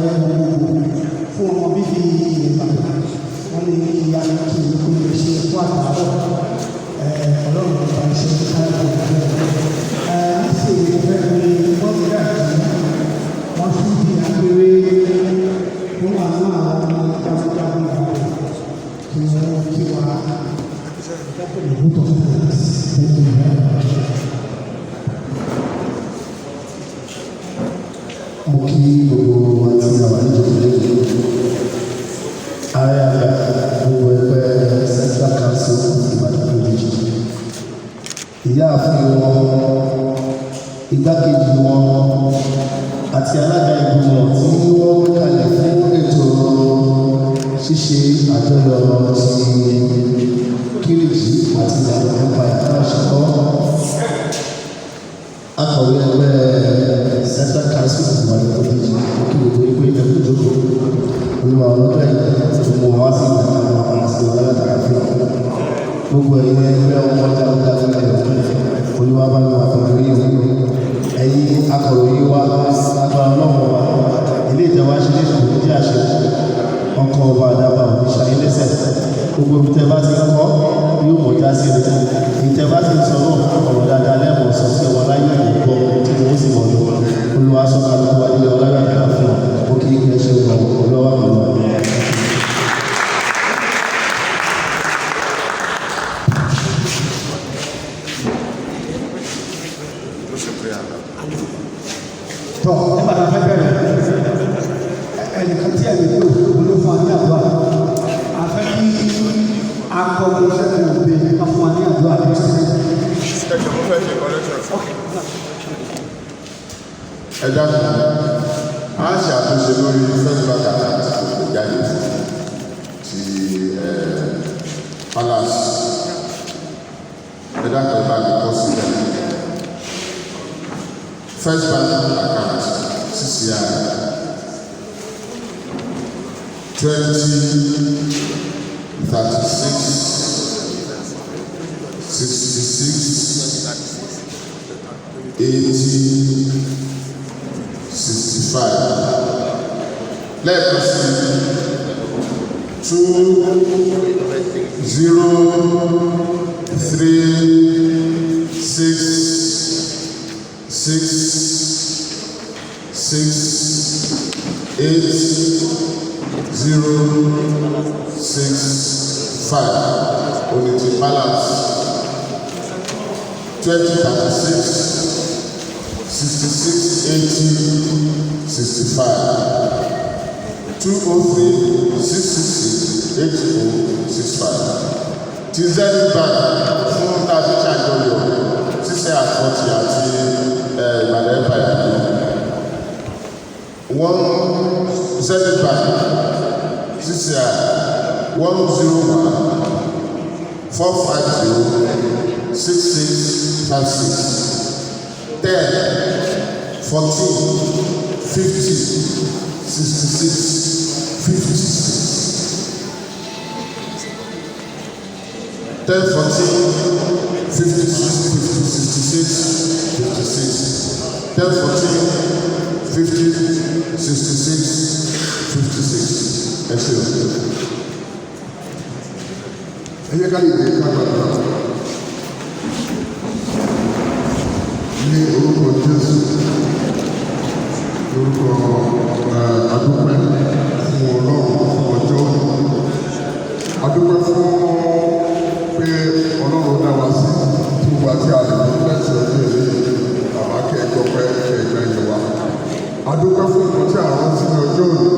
fún ọmọ bíbí Ìbàdàn wọ́n ní ìyá kí o lè ṣe fún àtàrọ̀ ọlọ́run ọba iṣẹ́ káàkiri ọ̀gbẹ́ láti ìfẹ́ ní bọ́ọ̀lù wọ́n fi di agbèrè fún àwọn jagunjagun Ìbàdàn kí wọ́n kí wa ìbútọ̀ mo kí gbogbo wa tí a wà nítorí lẹ́yìn ààrẹ àgbà gbogbo ẹgbẹ́ Central Council Ìbàdàn Kiriji ìyáàfin wọn igbákejì wọn àti alága ìgbìmọ̀ tí wọ́n gbé kalẹ̀ fún ètò ṣíṣe àjọyọ̀ ti Kiriji àti Ìbàdàn Empire náà ṣùgbọ́n akọ̀wé ẹgbẹ́ Central Council Ìbàdàn Kiriji kí gbogbo ìgbé ẹgbẹ́ ìjókòó olúwa ọlọ́dọ̀ yìí tó mú wá sí Ìbàdàn àwọn àti ọlọ́dọ̀ àfihàn gbogbo ẹ̀yìn ẹgbẹ́ ọmọ dáadáa lẹ́yìn olúwa bá mi wà pẹ̀lú yìí ẹ̀yin akọ̀ròyìn wa agbára ọlọ́run wa ilé ìjọba ṣe lè ṣòro ní àṣẹ ọkọ̀ ọba àdàbà òrìṣà ilẹ̀ṣẹ̀ gbogbo ìtẹ́ bá ti kọ́ yóò mọ̀ já sí ẹ̀rẹ́ ìtẹ́ bá ti sọ náà ọ̀rọ̀ dáadáa lẹ́mọ̀ sọ sí ọwọ́ láyé ìgbọ́ tí wọ́n sì mọ̀ lọ olúwa sọ́nà àdúgbò ilé ọlọ́run àgbà fún ọ kí ẹ ṣe wọ̀ ọlọ́wọ́ àwọn ọmọ tọ́ nígbà tá a fẹ́ bẹ̀rẹ̀ ẹnìkan tí ẹ̀mí tó olú fún wa ní àdúrà a fẹ́ kí akọ̀wé sẹ́kùn òbí ká fún wa ní àdúrà ní ọ̀sẹ̀. ẹjọ mo fẹ́ ṣe correction. ẹ dákun a ṣe àtúnṣe lórí festival kàkà ìjáde ti palace ẹ dákun ẹ bá mi kọ sílẹ̀ first bank account CCI Lẹ́ẹ̀kan sí 2036-665. Only to balance 2036-66-80-65. 203-666-8065. Ti Zenith Bank fún tàbí ṣàjọyọ̀ ṣíṣe àtúntì àti Ìbàdàn Empire. One Zenith Bank ṣíṣe 101-450-6656. 10, 14, 50, 66, 56. 10, 14, 56, 66, 56. 10, 14, 50, 66, 56. Excellent. Ẹ jẹ́ ká lè dé ká gbàgbà ní orúkọ Jésù, orúkọ adúpẹ́ fún Ọlọ́run fún ọjọ́ adúpẹ́ fún pé Ọlọ́run dá wa sí tí wọ́n ti àlè láti ọjọ́ ìlú bàbá kẹ́ẹ̀kọ́ pẹ́ kẹ́ẹ̀kọ́ ìlú wa adúpẹ́ fún ìkọ́ tí àrùn sí ní ọjọ́ òní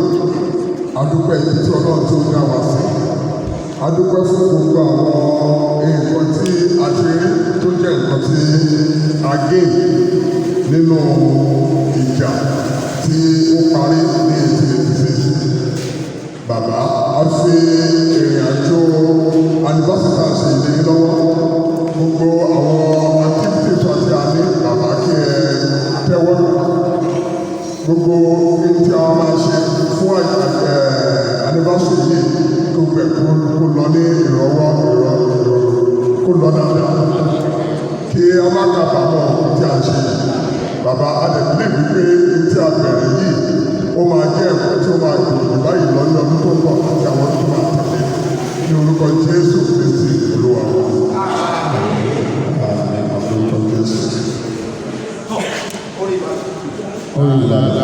adúpẹ́ ibi tí Ọlọ́run tó dá wa sí adúpẹ́ fún gbogbo àwọn nǹkan tí a ti rí tó jẹ́ nǹkan tí a gé nínú ìjà tí ó parí ní ètò ìdíje. Bàbá a fi ìrìn àjò anibásítà ṣe ìlérí lọ́wọ́ gbogbo àwọn activities àti àní bàbá kí ẹ tẹ́wọ́ gbogbo tí a máa ṣe fún anibásítà yìí kó gbẹ kó lọ ní ìrọwọ́ kó lọ dáadáa kí a má kábàámọ̀ tí a ṣe bàbá adẹ̀bílẹ̀ wípé tí a bẹ̀rẹ̀ yìí ó máa jẹ́ ẹ̀kọ́ tí ó máa gbòòrò báyìí lọ ní ọdún tó ń bọ̀ àti àwọn tó máa tẹ̀lé ní orúkọ Jésù Kristi Olúwa. Orí ìlànà.